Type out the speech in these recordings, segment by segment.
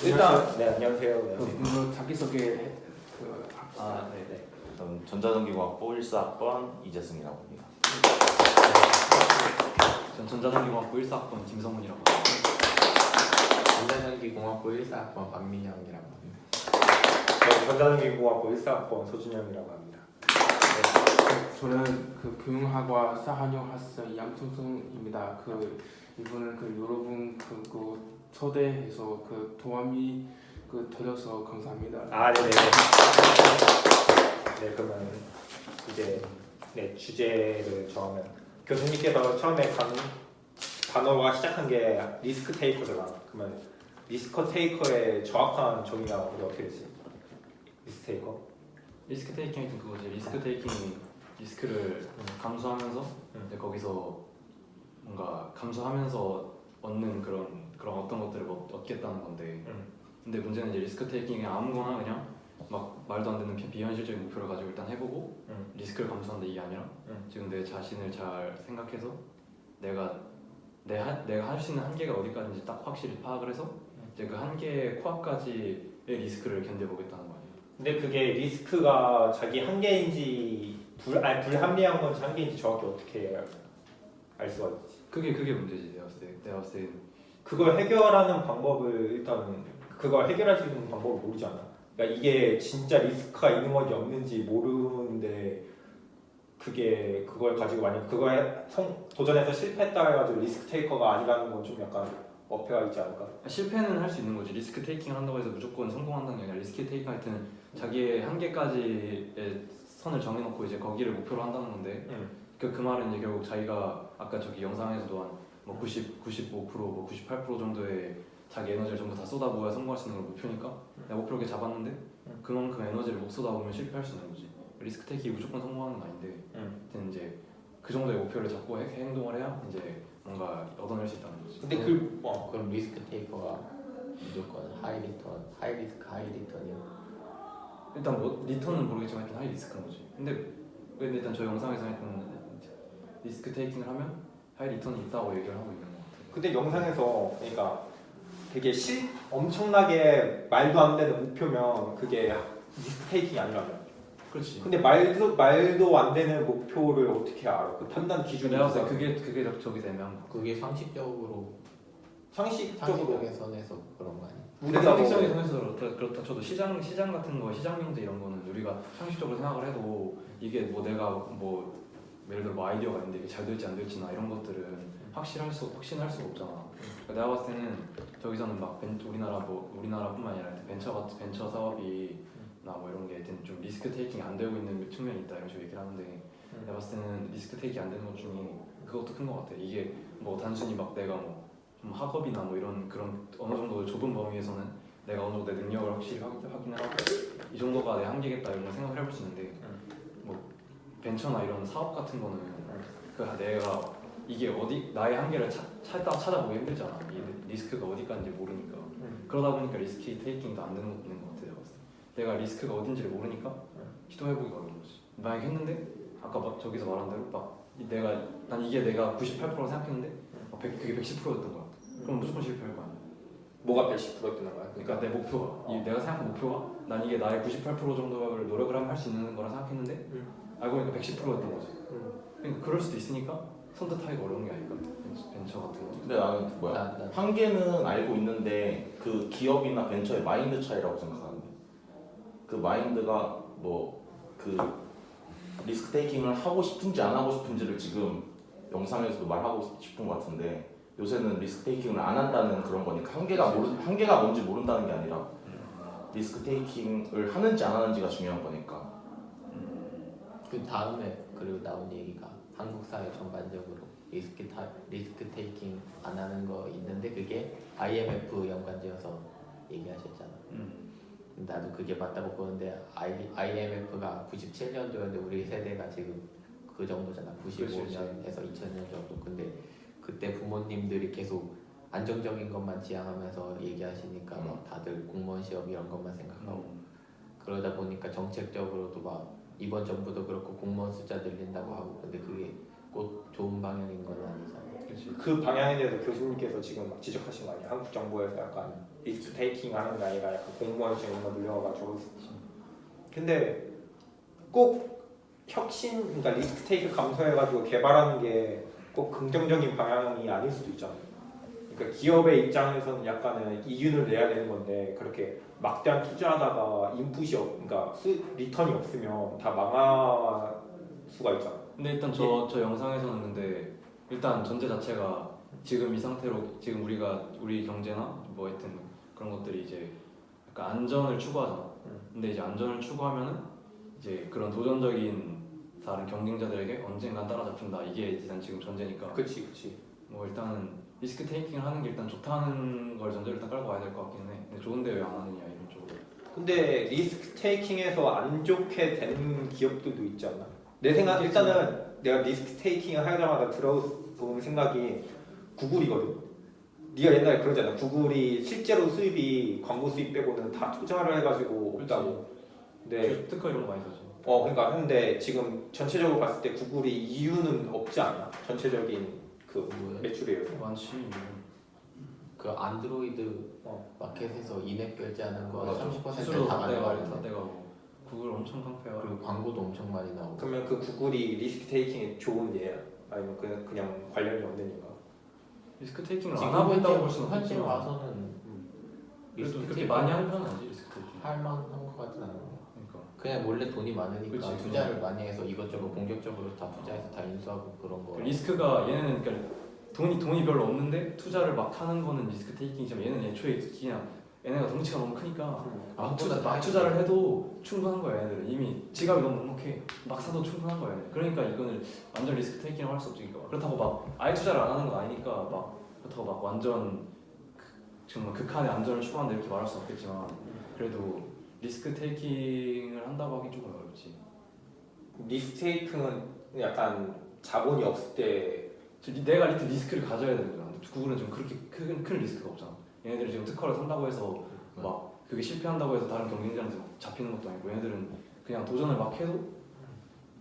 일단 네 안녕하세요. 네. 그 자기소개 네네. 저는 전자전기공학부 1사학번 이재승이라고 합니다. 전 전자전기공학부 1사학번 김성훈이라고 합니다. 전자전기공학부 1사학번 박민영이라고 합니다. 전자전기공학부 1사학번 소준영이라고 합니다. 저는 그 교육학과 사한영학생 양승승입니다. 이분은 여러분 초대해서 도와미 드려서 감사합니다. 네네. 네 그러면 이제 주제를 정하면 교수님께서 처음에 단어가 시작한 게 리스크 테이커잖아. 그러면 리스크 테이커의 정확한 정의가 우리 어떻게 되지? 리스크 테이커? 리스크 테이킹이 그거지. 리스크 테이킹이 리스크를 감수하면서 이제 거기서 뭔가 감수하면서 얻는 그런 어떤 것들을 얻겠다는 건데. 근데 문제는 이제 리스크 테이킹이 아무거나 그냥 막 말도 안 되는 비현실적인 목표를 가지고 일단 해보고 리스크를 감수한다 이게 아니라 지금 내 자신을 잘 생각해서 내가 할 수 있는 한계가 어디까지인지 딱 확실히 파악을 해서 이제 그 한계의 코앞까지의 리스크를 견뎌보겠다는 거 아니에요. 근데 그게 리스크가 자기 한계인지 불합리한 건지 한계인지 정확히 어떻게 알 수가 있지? 그게 문제지. 내가 봤을 때 그걸 해결하는 방법을 일단 그걸 해결할 수 있는 방법을 모르지 않아. 그러니까 이게 진짜 리스크가 있는 건지 없는지 모르는데 그걸 가지고 만약 그거에 도전해서 실패했다 해가지고 리스크 테이커가 아니라는 건 좀 약간 어폐가 있지 않을까? 실패는 할 수 있는 거지. 리스크 테이킹을 한다고 해서 무조건 성공한다는 게 아니라 리스크 테이킹 하여튼 자기의 한계까지의 선을 정해놓고 이제 거기를 목표로 한다는 건데 그 말은 이제 결국 자기가 아까 저기 영상에서도 한 뭐 95%, 뭐 98% 정도의 자기 에너지를 전부 다 쏟아부어야 성공할 수 있는 걸 목표니까 내가 목표를 이렇게 잡았는데 그만큼 에너지를 못 쏟아부으면 실패할 수 있는 거지. 리스크 테이킹이 무조건 성공하는 건 아닌데 하여튼 이제 그 정도의 목표를 잡고 행동을 해야 이제 뭔가 얻어낼 수 있다는 거지. 근데 그럼 리스크 테이커가 무조건 하이 리스크 하이 리턴이요? 일단 뭐 리턴은 모르겠지만 하여튼 하이 리스크인 거지. 근데 일단 저 영상에서 하여튼 리스크 테이킹을 하면 하이 리턴이 있다고 얘기를 하고 있는 것 같아요. 근데 영상에서 그러니까 되게 엄청나게 말도 안 되는 목표면 그게 리스크 테이킹이 아니라며. 그렇지. 근데 말도 안 되는 목표를 어떻게 알아? 그 판단 기준이 내가 봤을 때 그게 저기서 애매한 거. 그게 상식적으로 상식적으로 상식적인 선에서 그런 거 아니야? 근데 상식적인 선에서 그렇다 쳐도 시장 같은 거 시장 경제 이런 거는 우리가 상식적으로 생각을 해도 이게 뭐 내가 뭐 예를 들어 뭐 아이디어가 있는데 이게 잘 될지 안 될지나 이런 것들은 확신할 수가 없잖아. 그러니까 내가 봤을 때는 저기서는 막 우리나라뿐만 아니라 벤처 사업이 나 뭐 이런 게 좀 리스크 테이킹이 안 되고 있는 측면이 있다 이런 식으로 얘기를 하는데 내가 봤을 때는 리스크 테이킹이 안 되는 것 중에 그것도 큰 것 같아. 이게 뭐 단순히 막 내가 뭐 좀 학업이나 뭐 이런 그런 어느 정도 좁은 범위에서는 내가 어느 정도 내 능력을 확실히 확인을 하고 이 정도가 내 한계겠다 이런 걸 생각을 해볼 수 있는데 뭐 벤처나 이런 사업 같은 거는 내가 이게 나의 한계를 찾아보기 힘들잖아. 이 리스크가 어디까지인지 모르니까. 그러다 보니까 리스크 테이킹도 안 되는 것도 있는 것 같아. 내가 리스크가 어딘지를 모르니까 시도해보기가 어려운 거지. 만약에 했는데 아까 막 저기서 말한 대로 난 이게 내가 98% 생각했는데 그게 110%였던 거야. 그럼 무조건 실패할 거 아니야. 뭐가 110%였던 거야? 그러니까 내 목표가 내가 생각한 목표가 난 이게 나의 98% 정도를 노력을 하면 할 수 있는 거라 생각했는데 알고 보니까 110%였던 거지. 그러니까 그럴 수도 있으니까 선택하기가 어려운 게 아닐까. 벤처 같은 거. 근데 나는 한계는 알고 있는데 그 기업이나 벤처의 마인드 차이라고 생각하는데 그 마인드가 뭐 그 리스크 테이킹을 하고 싶은지 안 하고 싶은지를 지금 영상에서도 말하고 싶은 것 같은데 요새는 리스크 테이킹을 안 한다는 그런 거니까 한계가 뭔지 모른다는 게 아니라 리스크 테이킹을 하는지 안 하는지가 중요한 거니까. 그 다음에 그리고 나온 얘기가 한국 사회 전반적으로 리스크 테이킹 안 하는 거 있는데 그게 IMF 연관지어서 얘기하셨잖아. 나도 그게 맞다고 보는데 IMF가 97년도였는데 우리 세대가 지금 그 정도잖아. 95년에서 2000년 정도. 근데 그때 부모님들이 계속 안정적인 것만 지향하면서 얘기하시니까 막 다들 공무원 시험 이런 것만 생각하고 그러다 보니까 정책적으로도 막 이번 정부도 그렇고 공무원 숫자 늘린다고 하고 근데 그게 꼭 좋은 방향인 건 아니잖아. 그렇지. 그 방향에 대해서 교수님께서 지금 막 지적하신 거 아니야? 한국 정부에서 약간 리스크 테이킹 하는 게 아니라 약간 공무원 시험만 늘려가지고. 근데 꼭 혁신, 그러니까 리스크 테이크 감소해가지고 개발하는 게 꼭 긍정적인 방향이 아닐 수도 있잖아. 그러니까 기업의 입장에서는 약간은 이윤을 내야 되는 건데 그렇게 막대한 투자하다가 인풋이 그러니까 리턴이 없으면 다 망할 수가 있잖아. 근데 일단 저 영상에서는 근데 일단 전제 자체가 지금 이 상태로 지금 우리 경제나 뭐 하여튼 그런 것들이 이제 약간 안전을 추구하잖아. 근데 이제 안전을 추구하면은 이제 그런 도전적인 다른 경쟁자들에게 언젠간 따라잡힌다. 이게 일단 지금 전제니까. 그치. 뭐 일단은 리스크 테이킹을 하는 게 일단 좋다는 걸 전제를 일단 깔고 와야 될 것 같긴 해. 근데 좋은데 왜 안 하느냐 이런 쪽으로. 근데 리스크 테이킹에서 안 좋게 되는 기업들도 있지 않나? 내 생각 일단은 내가 리스크 테이킹을 하자마자 들어온 생각이 구글이거든. 네가 옛날에 그러잖아. 구글이 실제로 수입이 광고 수입 빼고는 다 투자를 해가지고 없다고. 근데 특허 이런 거 많이 사죠. 그러니까 근데 지금 전체적으로 봤을 때 구글이 이유는 없지 않나? 전체적인 그 매출에 많지. 그 안드로이드 마켓에서 인앱 결제하는 거 30% 수수료 다 다 가져가는데 떼가고 구글 엄청 깡패야. 그리고 광고도 엄청 많이 나오고. 그러면 그 구글이 리스크 테이킹에 좋은 예야? 아니면 그냥 관련이 없는 예가? 리스크 테이킹을 지금 안 하고 있다고 볼 수는 현재 없지만 와서는 그래도 그렇게 테이킹 많이 하는 편은 아니지 리스크 테이킹. 할 만한 것 같진 않아요. 그러니까 그냥 원래 돈이 많으니까 그치, 투자를 많이 해서 이것저것 공격적으로 다 투자해서 다 인수하고 그런 거. 리스크가 얘네는 그러니까 돈이 별로 없는데 투자를 막 하는 거는 리스크 테이킹이지만 얘는 애초에 그냥 얘네가 덩치가 너무 크니까 막 투자를 해도 충분한 거야. 얘네들은 이미 지갑이 너무 넉넉해. 막 사도 충분한 거야. 얘네. 그러니까 이거는 완전 리스크 테이킹을 할 수 없지. 그렇다고 막 아예 투자를 안 하는 건 아니니까 막 그렇다고 막 완전 정말 극한의 안전을 추구한다 이렇게 말할 수 없겠지만 그래도 리스크 테이킹을 한다고 하긴 좀 어렵지. 리스크 테이킹은 약간 자본이 없을 때 내가 리스크를 가져야 되는 거야. 구글은 좀 그렇게 큰 리스크가 없잖아. 얘네들이 지금 특허를 산다고 해서 막 그게 실패한다고 해서 다른 경쟁자한테 막 잡히는 것도 아니고 얘네들은 그냥 도전을 막 해도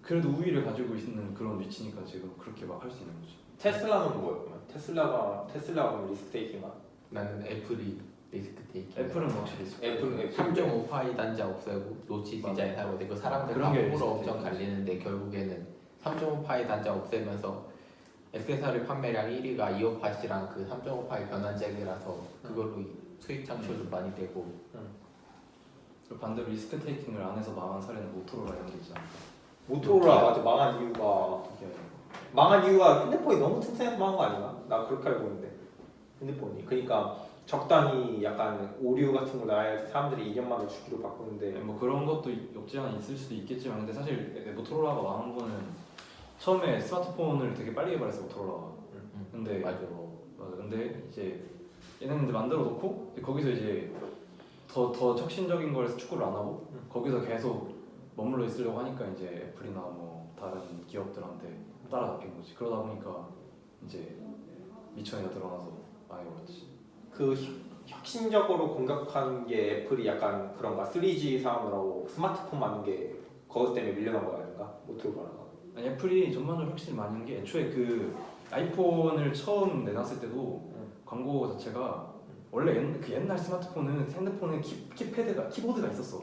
그래도 우위를 가지고 있는 그런 위치니까 지금 그렇게 막 할 수 있는 거지. 테슬라는 뭐예요? 그러면? 테슬라가 리스크 테이킹이야? 나는 애플이 리스크 테이킹. 애플은 확실히 있어. 애플은 3.5파이 단자 없애고 노치 디자인 하고 되고 사람들 그런 게 함부로 리스크 엄청 테이킹. 갈리는데 결국에는 3.5파이 단자 없애면서 액세서리 판매량 1위가 258이랑 그 3.5파이 변환잭이라서 그걸로 수익 창출도 많이 되고. 그리고 반대로 리스크 테이킹을 안 해서 망한 사례는 모토로라 이런 게 있잖아. 모토로라 맞아. 망한 이유가 핸드폰이 너무 튼튼해서 망한 거 아닌가? 나 그렇게 알고 있는데 핸드폰이 그러니까 적당히 약간 오류 같은 거 나야 사람들이 2년마다 주기로 바꾸는데 뭐 그런 것도 없지 않아 있을 수도 있겠지만 근데 사실 모토로라가 망한 거는 처음에 스마트폰을 되게 빨리 개발했어 모토로라가. 근데 맞아. 근데 이제 얘네는 만들어 놓고 거기서 이제 더 혁신적인 걸 추구를 안 하고 거기서 계속 머물러 있으려고 하니까 이제 애플이나 뭐 다른 기업들한테 따라잡힌 거지. 그러다 보니까 이제 미천이가 드러나서 많이 벌었지. 그 혁신적으로 공격한 게 애플이 약간 그런가 3G 사업으로 스마트폰 만든 게 그것 때문에 밀려난 거 아닌가? 모토로라가. 아니, 애플이 전반적으로 혁신을 많이 한 게 애초에 그 아이폰을 처음 내놨을 때도 광고 자체가 원래 그 옛날 스마트폰은 핸드폰에 키보드가 있었어.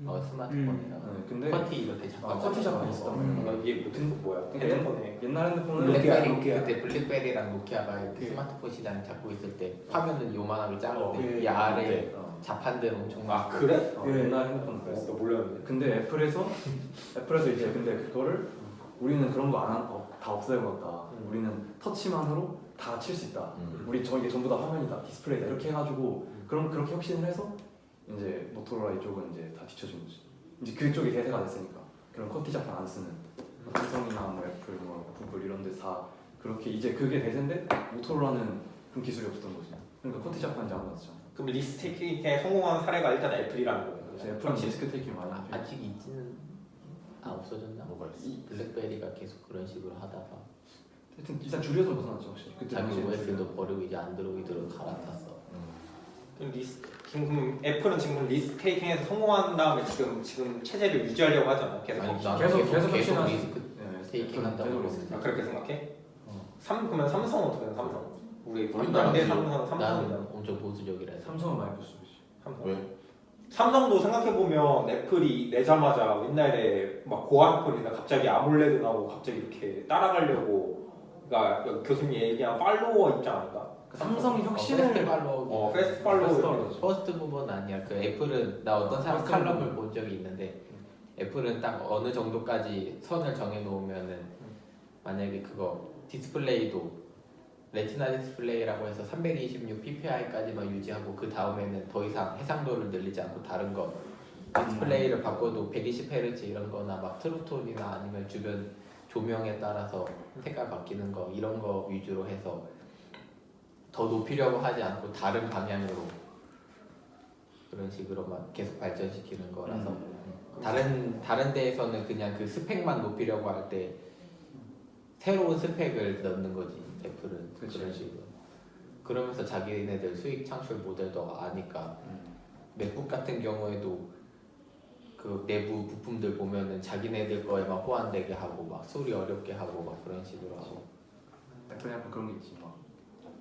스마트폰이랑 근데 커티 이렇게 잠깐 커티샷 많이 있었단 말이야. 이게 뭐야? 그러니까 핸드폰에 옛날 핸드폰은 블랙베리 그때 블랙베리랑 노키아가 이렇게 스마트폰 시장 잡고 있을 때 화면은 요만하게 작은데 이 아래 자판들 엄청 많고. 그래? 옛날 핸드폰은 그랬어. 나 몰랐는데. 근데 애플에서 이제 근데 그거를 우리는 그런 거 안 하고 다 없애버렸다. 우리는 터치만으로 다 칠 수 있다. 우리 저게 전부 다 화면이다, 디스플레이다 이렇게 해가지고 그렇게 혁신을 해서 이제 모토로라 이쪽은 이제 다 뒤쳐진 거지. 이제 그쪽이 대세가 됐으니까 그런 커티 자판 안 쓰는 삼성이나 뭐 애플, 뭐 구글 이런 데서 다 그렇게 이제 그게 대세인데 모토로라는 그런 기술이 없었던 거지. 그러니까 커티 자판 이제 안 나왔잖아. 그럼 리스크 테이킹에 성공한 사례가 일단 애플이라는 거예요. 그래서 애플은 리스크 테이킹 많이 하죠. 아직 있지는 없어졌나? 뭐가 있어? 블랙베리가 계속 그런 식으로 하다가 하여튼 일단 줄여서 벗어났죠 확실히. 그때 자기 당시에 OS도 버리고 이제 안드로이드로 갈아탔어. 지금 애플은 지금 리스크 테이킹에서 성공한 다음에 지금 체제를 유지하려고 하잖아. 계속 아니, 혁신. 나- 계속 혁신하지. 리스크 테이킹 한다고 제대로 그랬을 아, 때 그렇게 생각해? 어. 그러면 삼성은 어떻게 해? 삼성. 우리 우리나라 반대 기업. 삼성이잖아. 나는 엄청 보수적이라 해서 삼성은 많이 볼 수 있지. 삼성. 왜? 삼성도 생각해보면 애플이 내자마자 옛날에 막 고학벌이나 갑자기 아몰레드 나오고 갑자기 이렇게 따라가려고 그러니까 교수님 얘기한 팔로워 입장 아닌가? 삼성이 혁신을 패스트 팔로우 패스트 팔로워 패스트 퍼스트 무버는 아니야. 그 애플은 나 어떤 사람 퍼스트 칼럼을 무버. 본 적이 있는데 애플은 딱 어느 정도까지 선을 정해 놓으면은 만약에 그거 디스플레이도 레티나 디스플레이라고 해서 326 ppi까지만 유지하고 그 다음에는 더 이상 해상도를 늘리지 않고 다른 거 디스플레이를 바꿔도 120Hz 이런 거나 막 트루톤이나 아니면 주변 조명에 따라서 색깔 바뀌는 거 이런 거 위주로 해서 더 높이려고 하지 않고 다른 방향으로 그런 식으로만 계속 발전시키는 거라서 다른 데에서는 그냥 그 스펙만 높이려고 할 때 새로운 스펙을 넣는 거지 애플은 그치. 그런 식으로 그러면서 자기네들 수익 창출 모델도 아니까 맥북 같은 경우에도 그 내부 부품들 보면은 자기네들 거에만 호환되게 하고 막 소리 어렵게 하고 막 그런 식으로 하고 애플이 약간 그런 게 있지. 막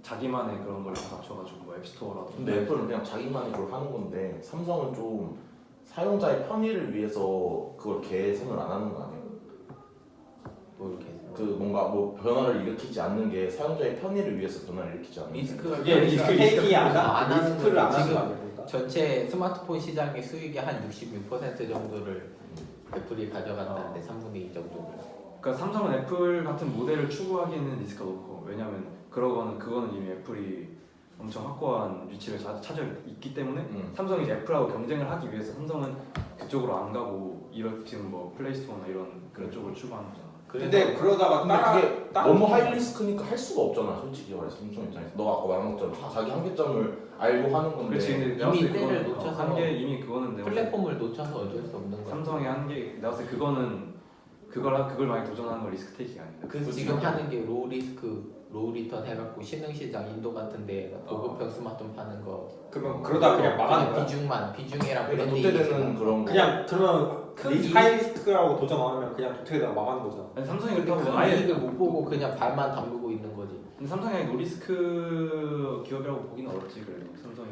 자기만의 그런 걸 다 맞춰가지고 뭐 앱스토어라든지. 근데 애플은 그냥 자기만의 걸 하는 건데 삼성은 좀 사용자의 편의를 위해서 그걸 개선을 안 하는 거 아니에요? 뭐 이렇게 그 뭔가 뭐 변화를 일으키지 않는 게 사용자의 편의를 위해서 변화를 일으키지 않는 게 리스크가 그게 리스크 테이킹이 안 하는 리스크를 안 거지. 하는 거 지금 아닙니까? 전체 스마트폰 시장의 수익의 한 66% 정도를 애플이 가져간다는데 3분의 2 정도를 그러니까 삼성은 애플 같은 모델을 추구하기에는 리스크가 높고 왜냐면 그거는 이미 애플이 엄청 확고한 위치를 차지하고 있기 때문에 삼성이 이제 애플하고 경쟁을 하기 위해서 삼성은 그쪽으로 안 가고 이런 지금 뭐 플레이스토어나 이런 그런 쪽을 추구하는 거잖아. 근데 그러다가 근데 그게 너무 하이 리스크니까 할 수가 없잖아 솔직히 말해서 삼성 입장에서 너가 아까 말한 것처럼 자기 한계점을 알고 하는 건데 그렇지. 근데 내가 이미 봤을 때 때를 그거는 놓쳐서 한계 이미 그거는 내가 봤을 때 플랫폼을 놓쳐서 어쩔 수 없는 거야. 삼성의 한계 내가 봤을 때 그거는 그걸 많이 도전하는 건 리스크 테이킹이 아니다. 그래서 지금 하는 게 로우 리스크, 로우 리턴 해갖고 신흥시장 인도 같은데 보급형 스마트폰 파는 거. 그러면 그러다 그냥 망하는 거야? 비중이랑 그러니까 브랜딩이지만 도태되는 그런 거 그냥 그러면 큰 하이 리스크라고 도전 안 하면 그냥 도태되다가 망하는 거잖아. 아니, 삼성이 그렇게 하고 큰 아예 이익을 못 보고 그냥 발만 담그고 있는 거지. 근데 삼성이 아예 노리스크 기업이라고 보기는 어렵지 그래도 삼성이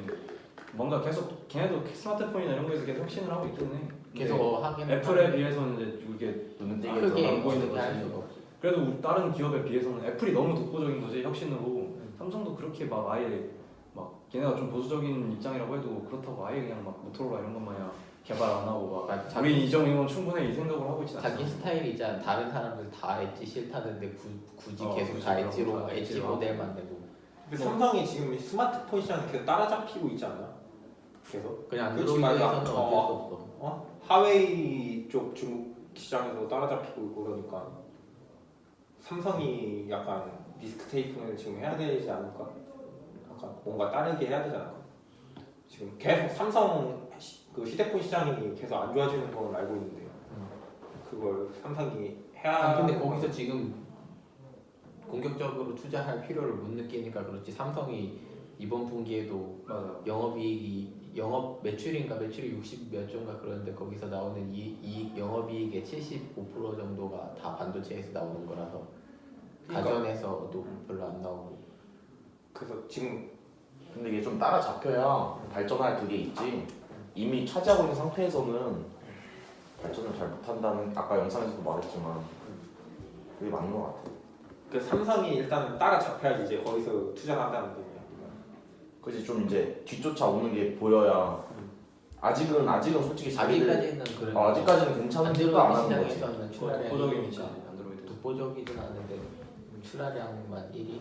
뭔가 계속 걔네도 스마트폰이나 이런 거에서 계속 혁신을 하고 있긴 해. 계속 하긴 애플에 비해서는 이제 이게 눈에 띄게 크게 드러나는 보이는 어떻게 할 거지. 수가 없지. 그래도 다른 기업에 비해서는 애플이 너무 독보적인 거지 혁신으로 삼성도 그렇게 막 아예 막 걔네가 좀 보수적인 입장이라고 해도 그렇다고 아예 그냥 막 모토로라 이런 것 마냥 개발 안 하고 막 자기- 우리 이 정도면 충분해 이 생각으로 하고 있지 않아. 자기 스타일이자 다른 사람들 다 엣지 싫다는데 굳이 계속 그치, 다 그런 엣지로 거 다 엣지 엣지로 모델만 내고 근데 삼성이 지금 스마트폰 시장에 계속 따라잡히고 있지 않나? 계속 그냥 그렇지, 안드로이드에서는 맞아. 어쩔 수 없어. 하웨이 쪽 중국 시장에서 따라잡히고 있고 그러니까 삼성이 약간 리스크 테이킹을 지금 해야 되지 않을까? 약간 뭔가 따르게 해야 되지 않을까? 지금 계속 그 휴대폰 시장이 계속 안 좋아지는 걸 알고 있는데요. 그걸 삼성이 해야. 근데 거기서 지금 공격적으로 투자할 필요를 못 느끼니까 그렇지. 삼성이 이번 분기에도 맞아. 영업 매출인가 매출이 60 몇 조인가 그런데 거기서 나오는 이 영업이익의 75% 정도가 다 반도체에서 나오는 거라서 그러니까. 가전에서도 별로 안 나오고. 그래서 지금 근데 이게 좀 따라잡혀야 발전할 그게 있지 이미 차지하고 있는 상태에서는 발전을 잘 못한다는 아까 영상에서도 말했지만 그게 맞는 것 같아. 그 삼성이 일단은 따라잡혀야지 이제 거기서 투자를 한다는 게. 그지 좀 이제 뒤쫓아 오는 게 보여야 아직은 솔직히 자기들 아직까지는 그래. 아직까지는 괜찮은데도 안 하는 거지. 시장에서는 독보적인 위치 출하량이니까 안드로이드. 독보적이진 않은데 출하량만 1위.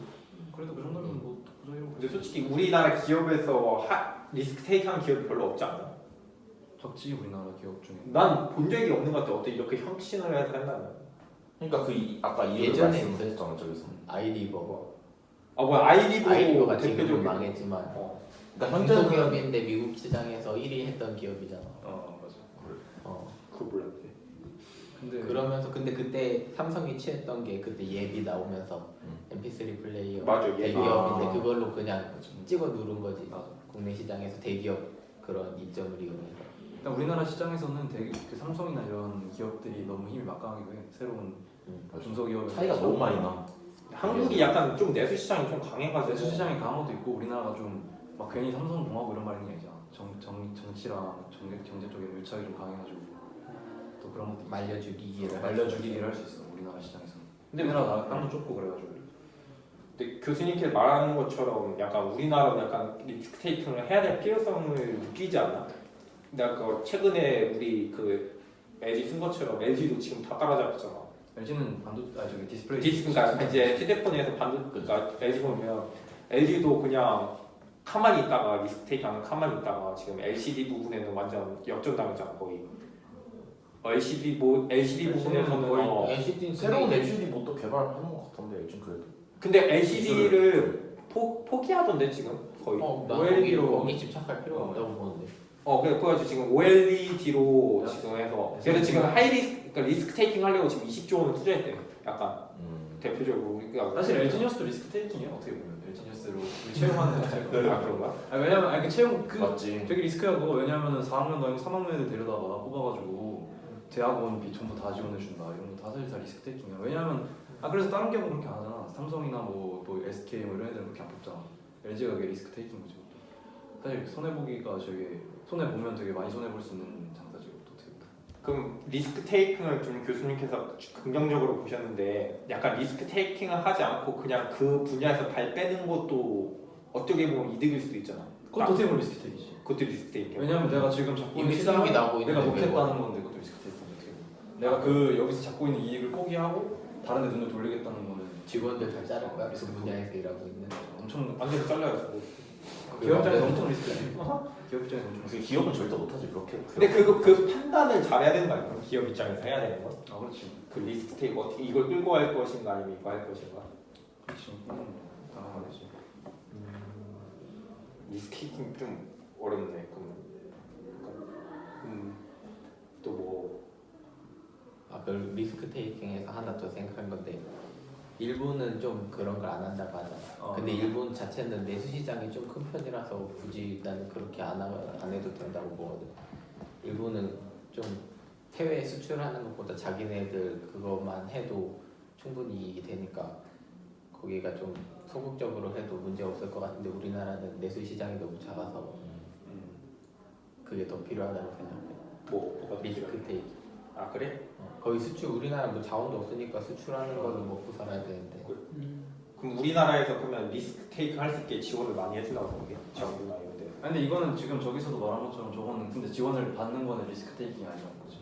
그래도 그 정도면 뭐 독보적이라고. 근데 솔직히 우리나라 기업에서 리스크 테이크한 기업이 별로 없지 않나? 적지 우리나라 기업 중에. 난 본 적이 없는 것 같아. 어떻게 이렇게 혁신을 해서 한다면. 그러니까 아까 이유를 예전에 말씀하셨잖아 저기서. 아이리버. 아 뭐야 아이리버 아이리버가 지금은 대표적인. 망했지만 그러니까 중소 현재는 기업인데 미국 시장에서 1위 했던 기업이잖아. 맞아. 그거 몰랐네. 근데 그러면서 근데 그때 삼성이 취했던 게 그때 예비 나오면서 MP3 플레이어 맞아, 예비. 대기업인데 아. 그걸로 그냥 찍어 누른 거지. 맞아. 국내 시장에서 대기업 그런 이점을 이용해서. 일단 우리나라 시장에서는 되게 그 삼성이나 이런 기업들이 너무 힘이 막강하기도 해. 새로운 중소기업 차이가 너무 많이 나. 한국이 약간 좀 내수 시장이 좀 강해가지고 내수 시장이 강한 것도 있고 우리나라가 좀 막 괜히 삼성공화국 이런 말 있는 게 아니잖아. 정치랑 경제 쪽에 밀착이 좀 강해가지고 또 그런 것도 말려주기를 할 수 있어 우리나라 시장에서는. 근데 우리나라 땅도 좁고 그래가지고. 근데 교수님께서 말하는 것처럼 약간 우리나라는 약간 리스크 테이킹을 해야 될 필요성을 느끼지 않나? 근데 아까 최근에 우리 그 LG 쓴 것처럼 LG도 지금 다 따라잡혔잖아. LG는 저기 디스플레이 그러니까 이제 휴대폰에서 그러니까 LG 보면 LG도 그냥 가만히 있다가 리스크 테이킹하는 가만히 있다가 지금 LCD 부분에는 완전 역전당했잖아 거의. LCD 부분에서는 거의 LCD 새로운 LCD 뭐 또 개발하는 것 같던데 요즘 그래도. 근데 LCD를 포기하던데 지금 거의. OLED로 거기 집착할 필요가 없다고 보는데. 그래가지고 지금 OLED로 야, 지금 해서 그래서 지금 그러니까 리스크 테이킹 하려고 지금 20조 원을 투자했대요. 약간 대표적으로 그러니까 사실 LG니어스도 리스크 테이킹이야 어떻게 보면 LG니어스로 채용하는 자체가. 아 그런가? 왜냐면 그 채용 그 맞지. 되게 리스크야 그거. 왜냐면은 4학년도 아니고 3학년 애들 데려다가 뽑아가지고 대학원비 전부 다 지원해준다 이런 거 다 사실 다 리스크 테이킹이야. 왜냐면 그래서 다른 기업은 그렇게 안 하잖아. 삼성이나 뭐 SK 뭐 이런 애들은 그렇게 안 뽑잖아. LG가 그게 리스크 테이킹 거지. 사실 손해 보기가 저게 손해 보면 되게 많이 손해 볼 수 있는 장사지 또 어떻게 보면. 그럼 리스크 테이킹을 좀 교수님께서 긍정적으로 보셨는데 약간 리스크 테이킹을 하지 않고 그냥 그 분야에서 발 빼는 것도 어떻게 보면 이득일 수도 있잖아. 그것도 어떻게 보면 리스크 테이킹이지. 그것도 리스크 테이킹. 왜냐면 내가 지금 잡고 있는 이미 시장을 수익이 나고 내가 있는데 놓겠다는 건데 그것도 리스크 테이킹이지. 어떻게 보면. 내가 그 여기서 잡고 있는 이익을 포기하고 다른 데 눈을 돌리겠다는 거는 직원들 잘 자를 거야. 그 분야에서 일하고 있는. 엄청 완전 잘라야지. 기업 입장에서 엄청 리스크지. 기업 입장에서 엄청 리스크. 기업은 절대 못하지 그렇게. 근데 그 판단을 잘해야 되는 거 아니야? 기업 입장에서 해야 되는 건? 그렇지. 그 리스크 테이킹 어떻게 이걸 끌고 갈 것인가 아니면 이거 할 것인가? 그렇지. 당연하겠지. 리스크 테이킹 좀 어렵네. 또 뭐? 그 리스크 테이킹에서 하나 더 생각한 건데 일본은 좀 그런 걸 안 한다고 하잖아. 근데 일본 자체는 내수 시장이 좀 큰 편이라서 굳이 나는 그렇게 안 해도 된다고 보거든. 일본은 좀 해외 수출하는 것보다 자기네들 그것만 해도 충분히 이익이 되니까 거기가 좀 소극적으로 해도 문제 없을 것 같은데 우리나라는 내수 시장이 너무 작아서 그게 더 필요하다고 생각해. 뭐가 리스크 테이킹. 아 그래? 거의 수출 우리나라 뭐 자원도 없으니까 수출하는 거는 먹고 살아야 되는데. 그럼 우리나라에서 그러면 리스크 테이크 할 수 있게 지원을 많이 해준다고 보는 게 정부나 이런 데. 근데 이거는 지금 저기서도 말한 것처럼 저거는 근데 지원을 받는 거는 리스크 테이킹이 아니라는 거지.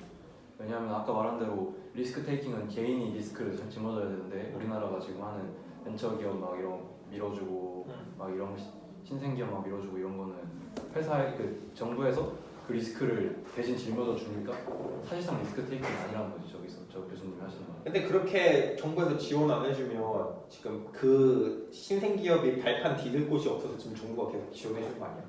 왜냐하면 아까 말한 대로 리스크 테이킹은 개인이 리스크를 짊어져야 되는데 우리나라가 지금 하는 벤처기업 막 이런 밀어주고 막 이런 신생기업 막 밀어주고 이런 거는 회사의 그 정부에서 그 리스크를 대신 짊어져 주니까 사실상 리스크 테이킹이 아니라는 거지. 저기서 저 교수님이 하시는 거. 근데 그렇게 정부에서 지원 안 해주면 지금 그 신생기업이 발판 디딜 곳이 없어서 지금 정부가 계속 지원해 주는 거 아니야?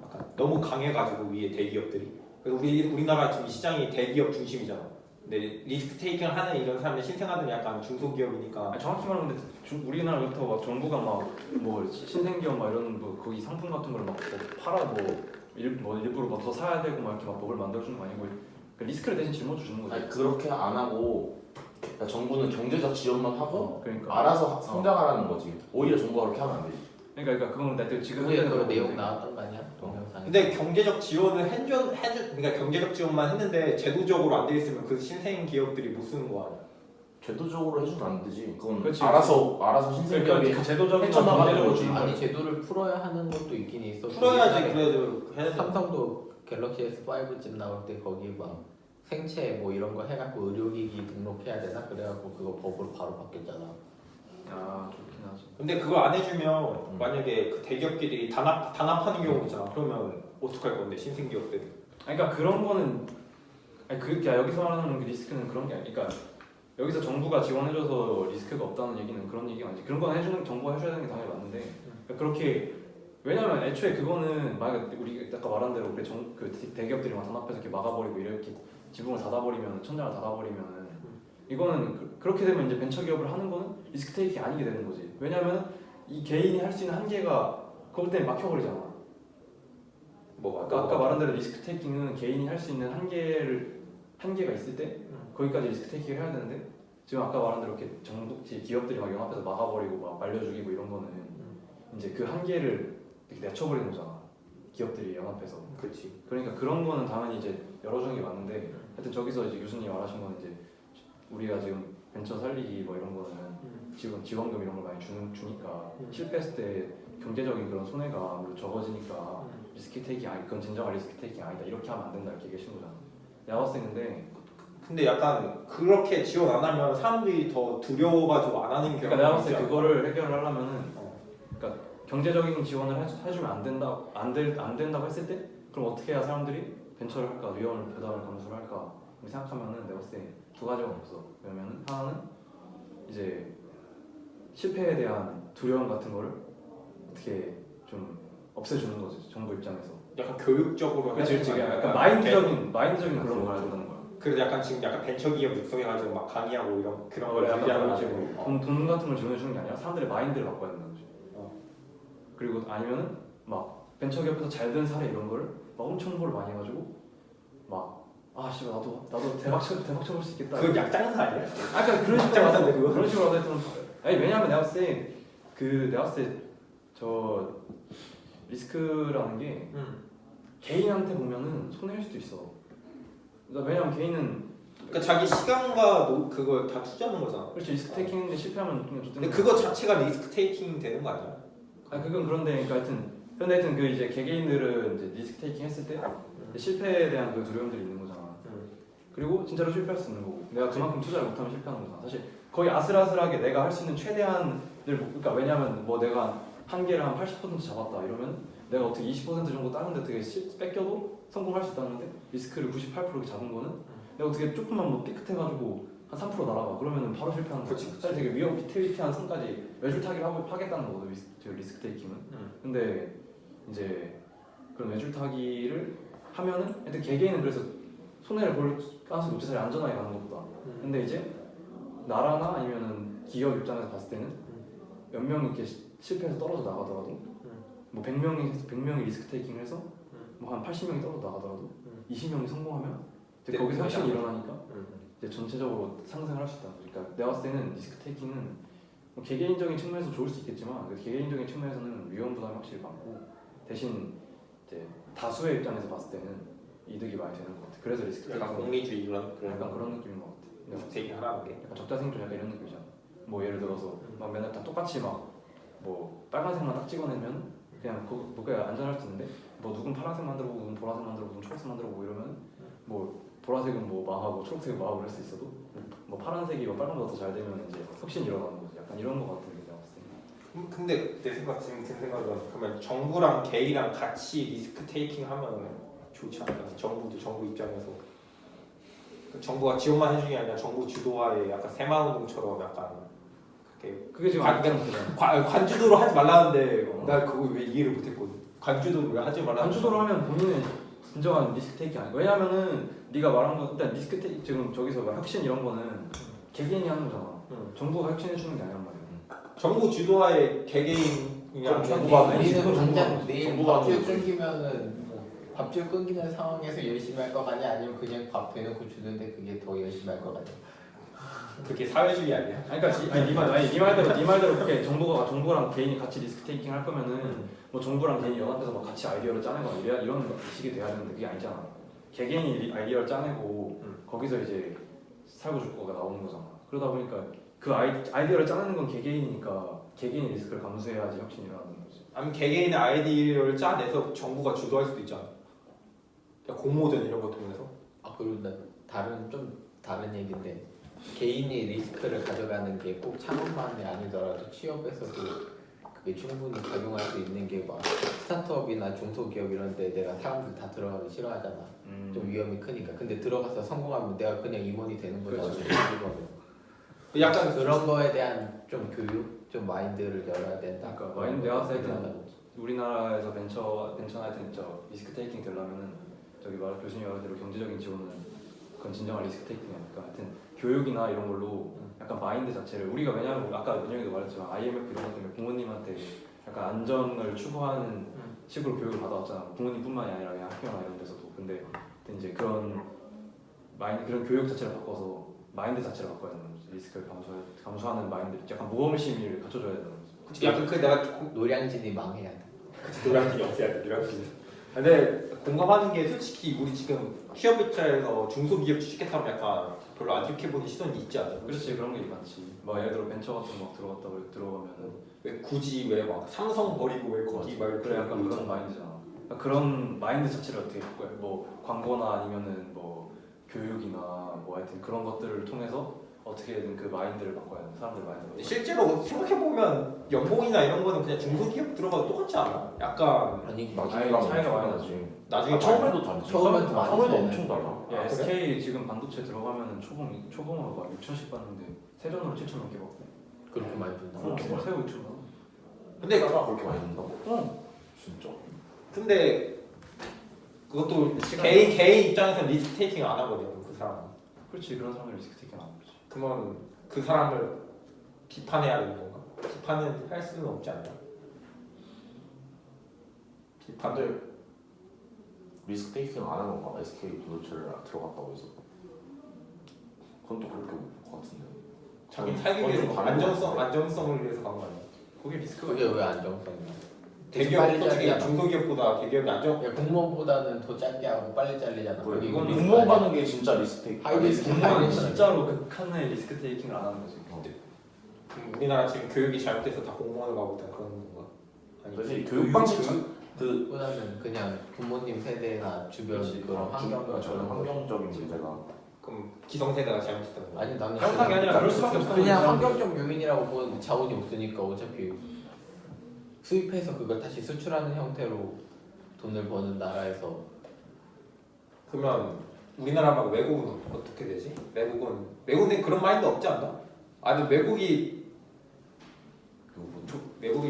약간 너무 강해가지고 위에 대기업들이. 그래서 우리나라 지금 시장이 대기업 중심이잖아. 근데 리스크 테이킹을 하는 이런 사람들 신생아들은 약간 중소기업이니까. 정확히 말하면 근데 우리나라 그렇다고 막 정부가 막 뭐 신생기업 막 이런 뭐 거기 상품 같은 걸 막 팔아 뭐 일부러 뭐 더 사야 되고 막 이렇게 막 법을 만들어주는 거 아니고 그 리스크를 대신 짊어져 주는 거지. 아니 그렇게 안 하고 그러니까 정부는 경제적 지원만 하고 그러니까 알아서 성장하라는 거지. 오히려 정부가 그렇게 하면 안 되지. 그러니까 그건 내가 지금 그게 그 현재는 내용 나왔던 거 아니야? 동영상에. 근데 경제적 지원을 그러니까 경제적 지원만 했는데 제도적으로 안 돼 있으면 그 신생 기업들이 못 쓰는 거 아니야? 제도적으로 해주면 안 되지. 그건 그렇지, 알아서 신생기업이 그러니까 그 제도적인 헤쳐나가는 경제적으로 거지. 주는 아니 거지. 제도를 풀어야 하는 것도 있긴 있어. 풀어야지 그래도 해야 돼. 삼성도 갤럭시 S5쯤 나올 때 거기 막 생체 뭐 이런 거 해갖고 의료기기 등록해야 되나 그래갖고 그거 법으로 바로 바뀌었잖아. 좋긴 하지. 근데 그걸 안 해주면 만약에 그 대기업끼리 단합하는 경우 있잖아. 그러면 어떡할 건데 신생 기업들이? 그러니까 그런 거는 그러니까 여기서 말하는 그 리스크는 그런 게 아니야. 그러니까 여기서 정부가 지원해줘서 리스크가 없다는 얘기는 그런 얘기가 아니지. 그런 건 정부가 해줘야 되는 게 당연히 맞는데 그러니까 그렇게 왜냐면 애초에 그거는 만약에 우리 아까 말한 대로 그 대기업들이 막 단합해서 이렇게 막아버리고 이렇게 지붕을 닫아버리면 천장을 닫아버리면 이거는 그렇게 되면 이제 벤처기업을 하는 거는 리스크 테이킹이 아니게 되는 거지. 왜냐면 이 개인이 할 수 있는 한계가 그것 때문에 막혀버리잖아. 뭐 아까 말한 대로 리스크 테이킹은 개인이 할 수 있는 한계가 있을 때 거기까지 리스크 테이킹을 해야 되는데 지금 아까 말한 대로 이렇게 기업들이 막 연합해서 막아버리고 막 말려주기고 이런 거는 이제 그 한계를 이렇게 내쳐버리는 거잖아. 기업들이 연합해서. 그렇지. 그러니까 그런 거는 당연히 이제 열어주는 게 맞는데 하여튼 저기서 이제 교수님이 말하신 거는 이제 우리가 지금 벤처 살리기 뭐 이런 거는 지원금 이런 걸 많이 주니까 실패했을 때 경제적인 그런 손해가 아무래도 적어지니까 리스크 테이킹 아니 그건 진정한 리스크 테이킹 아니다 이렇게 하면 안 된다 이렇게 얘기하신 거잖아. 내가 봤을 때 근데 약간 그렇게 지원 안 하면 사람들이 더 두려워가지고 안 하는 경우가 그러니까 내가 봤을 때 있지 않아? 그거를 해결을 하려면은 그러니까 경제적인 지원을 해주면 안 된다고 했을 때 그럼 어떻게 해야 사람들이 벤처를 할까 위험을 부담을 감수를 할까 이렇게 생각하면은 내가 봤을 때 두 가지가 없어. 왜냐면은 하나는 이제 실패에 대한 두려움 같은 거를 어떻게 좀 없애주는 거지 정부 입장에서. 약간 교육적으로 그렇지 해주는 거야. 약간 마인드적인 그런 걸 한다는 거야. 그래서 약간 지금 약간 벤처기업 육성해가지고 막 강의하고 이런 그런 걸 약간 얘기하는 그런 거지. 돈 같은 걸 지원해주는 게 아니라 사람들의 마인드를 바꿔야 된다는 거지. 그리고 아니면은 막 벤처기업에서 잘 된 사례 이런 거를 막 엄청 홍보를 많이 해가지고 막 씨 나도 대박 쳐볼 수 있겠다. 그건 약장사 아니야? 아까 그런 식으로 약장사인데 그거? 그런 식으로 하다 했던. 아니 왜냐면 내가 봤을 때 저 리스크라는 게 개인한테 보면은 손해일 수도 있어. 그러니까 왜냐면 개인은 그러니까 자기 시간과 그걸 다 투자하는 거잖아. 그렇지 리스크 테이킹인데 실패하면 그냥 근데 그거 자체가 리스크 테이킹 되는 거 아니야? 그건 그런데 그러니까 하여튼 그 이제 개개인들은 이제 리스크 테이킹 했을 때 실패에 대한 그 두려움들이 있는 거잖아. 그리고 진짜로 실패할 수 있는 거고 내가 그만큼 투자를 못하면 실패하는 거잖아. 사실 거의 아슬아슬하게 내가 할 수 있는 최대한을 그러니까 왜냐면 뭐 내가 한계를 한 80% 잡았다 이러면 내가 어떻게 20% 정도 다른 데 어떻게 뺏겨도 성공할 수 있다는데 리스크를 98% 이렇게 잡은 거는 내가 어떻게 조금만 뭐 삐끗해가지고 한 3% 날아가 그러면은 바로 실패하는 거지. 사실 되게 위태위태한 선까지 외줄타기를 하겠다는 거거든 리스크 테이킹은. 근데 이제 그런 외줄타기를 하면은 하여튼 개개인은 그래서 손해를 볼 가능성이 높지. 사실 안전하게 가는 것보다. 근데 이제 나라나 아니면은 기업 입장에서 봤을 때는 몇 명 이렇게 실패해서 떨어져 나가더라도 뭐 100명이 리스크 테이킹을 해서 뭐 한 80명이 떨어져 나가더라도 20명이 성공하면 이제 거기서 혁신이 일어나니까 이제 전체적으로 상승을 할 수 있다. 그러니까 내가 봤을 때는 리스크 테이킹은 뭐 개개인적인 측면에서 좋을 수 있겠지만 그 개개인적인 측면에서는 위험 부담이 확실히 많고 대신 이제 다수의 입장에서 봤을 때는 이득이 많이 되는 것 같아. 그래서 리스크 테이킹 약간 공리주의 이런 약간 그런 느낌인 것 같아. 리스크 테이킹 하라는 게. 약간 적자생존 약간 이런 느낌이잖아. 뭐 예를 들어서 막 맨날 다 똑같이 막 뭐 빨간색만 딱 찍어내면 그냥 그게 안전할 수 있는데 뭐 누군 파란색 만들고 누군 보라색 만들고 누군 초록색 만들고 이러면 뭐 보라색은 뭐 망하고 초록색은 망하고 그럴 수 있어도 뭐 파란색이 뭐 빨간보다 더 잘 되면 이제 혁신이 일어나는 거지. 약간 이런 거 같은 게 내가 봤을 때. 근데 내 생각 지금 든 생각은 그러면 정부랑 개인이랑 같이 리스크 테이킹 하면 좋지 않나? 정부 입장에서 정부가 지원만 해주는 게 아니라 정부 주도하에 약간 새마을운동처럼 약간 그게 지금 관주도로 하지 말라는데 나 그거 왜 이해를 못했거든. 관주도로 왜 하지 말라는? 관주도로 하면 본인의 진정한 리스크 테이킹 아니야. 왜냐면은 네가 말한 거 일단 리스크 테이킹 지금 저기서 막 혁신 이런 거는 개개인이 하는 거잖아. 정부가 혁신해 주는 게 아니란 말이야. 정부 주도하에 개개인이랑 정부가 우리는 당장 내일 정부가 밥줄 하는 거지. 끊기면은 밥줄 끊기는 상황에서 열심히 할 거 아니야? 아니면 그냥 밥 대놓고 주는데 그게 더 열심히 할 거 아니야? 그게 사회주의 아니야? 아니 그러니까 네 말대로 그렇게 정부랑 개인이 같이 리스크 테이킹 할 거면은 뭐 정부랑 개인이 연합해서 막 같이 아이디어를 짜내거나 이런 식이 돼야 되는데 그게 아니잖아. 개개인이 아이디어를 짜내고 거기서 이제 살고 죽고가 나오는 거잖아. 그러다 보니까 그 아이디어를 짜내는 건 개개인이니까 개개인이 리스크를 감수해야지 혁신이 일어나는 거지. 아니면 개개인의 아이디어를 짜내서 정부가 주도할 수도 있잖아. 공모전 이런 거 통해서. 그리고 나 다른 얘기인데 개인이 리스크를 가져가는 게 꼭 창업만이 아니더라도 취업에서도 그게 충분히 작용할 수 있는 게 막 스타트업이나 중소기업 이런 데 내가 사람들 다 들어가기 싫어하잖아. 좀 위험이 크니까. 근데 들어가서 성공하면 내가 그냥 임원이 되는 거잖아. 약간 그런 거에 대한 좀 교육, 좀 마인드를 열어야 된다. 그러니까 마인드 내가 봤을 때는 우리나라에서 벤처나 하여튼 리스크 테이킹 되려면은 저기 교수님 말대로 경제적인 지원은 그건 진정한 리스크 테이킹이니까 하여튼 교육이나 이런 걸로 약간 마인드 자체를 우리가 왜냐하면 아까 은영이도 말했지만 IMF 이런 것 때문에 부모님한테 약간 안전을 추구하는 식으로 교육을 받아왔잖아. 부모님뿐만이 아니라 그냥 학교나 이런 데서도. 근데 이제 그런 그런 교육 자체를 바꿔서 마인드 자체를 바꿔야 되는 거지. 리스크를 감수하는 마인드, 약간 모험심을 갖춰줘야 되는 거지. 약간 그 내가 노량진이 망해야 돼. 노량진이 없애야 돼. 노량진. 근데 공감하는 게 솔직히 우리 지금 취업 입장에서 중소기업 취직했다면 약간 별로 안 좋게 보는 시선이 있지 않아? 그렇지, 그런 게 많지. 뭐 예를 들어 벤처 같은 거 들어가면은 왜 굳이 왜 막 삼성 버리고 왜 거기 말 그래, 약간 그런 마인드잖아. 그러니까 그런 마인드 자체를 어떻게 바꿔요? 뭐 광고나 아니면은 뭐 교육이나 뭐 하여튼 그런 것들을 통해서 어떻게든 그 마인드를 바꿔야 돼. 사람들 마인드를. 실제로 생각해보면 연봉이나 이런 거는 그냥 중소기업 들어가도 똑같지 않아? 약간 아니 나중에 아니, 가면 차이가 많이 나지. 나중에 처음에도 다르지. 처음엔 더 많이 처음에도 차이나요. 엄청 달라. 야, 아, 그래? SK 지금 반도체 들어가면은 초봉으로 막 6천씩 받는데 세전으로 7천 넘게 받고. 그렇게 많이 준다. 새우 6천 원. 근데 그렇게 많이 든다고? 어. 진짜? 근데 그것도 개인 입장에서 리스크 테이킹 안 하거든 그 사람. 그렇지, 그런 사람들 리스크 테이킹 안 하지. 그러면 그 사람을 비판해야 되는 건가? 비판은 할 수는 없지 않나? 근데 리스크 테이킹 안 하는 건가? SK 반도체를 들어갔다고 해서 그건 또 그렇게 못 볼 것 같은데. 자기 살기 위해서 안정성을 위해서 간 거 아니야? 거기 리스크가 그게 왜 안정성이야? 대기업 빨리 솔직히 잘리잖아. 중소기업보다 대기업이 안정. 야, 공무원보다는 더 짧게 하고 빨리 잘리잖아. 그래, 거기 이건 리스크 공무원 아니야? 가는 게 진짜 리스크 테이킹. 하이 리스크. 공무원은 아니, 진짜로 극한의 리스크 테이킹을 안 하는 거지. 우리나라 지금 교육이 잘못돼서 다 공무원을 가고 있다 그런 건가? 아니 그래서 교육 방식 그 보다는 그냥 부모님 세대나 주변 그렇지. 그런 환경과 저는 환경적인 문제가 그럼 기성세대가 잘못했다는 거야? 아니 나는 잘못한 게 아니라 그럴 수밖에 없어. 그냥 환경적 요인이라고 보는 자원이 없으니까 어차피 수입해서 그걸 다시 수출하는 형태로 돈을 버는 나라에서 그러면 우리나라만 외국은 어떻게 되지? 외국은 그런 마인드 없지 않나? 아니 외국이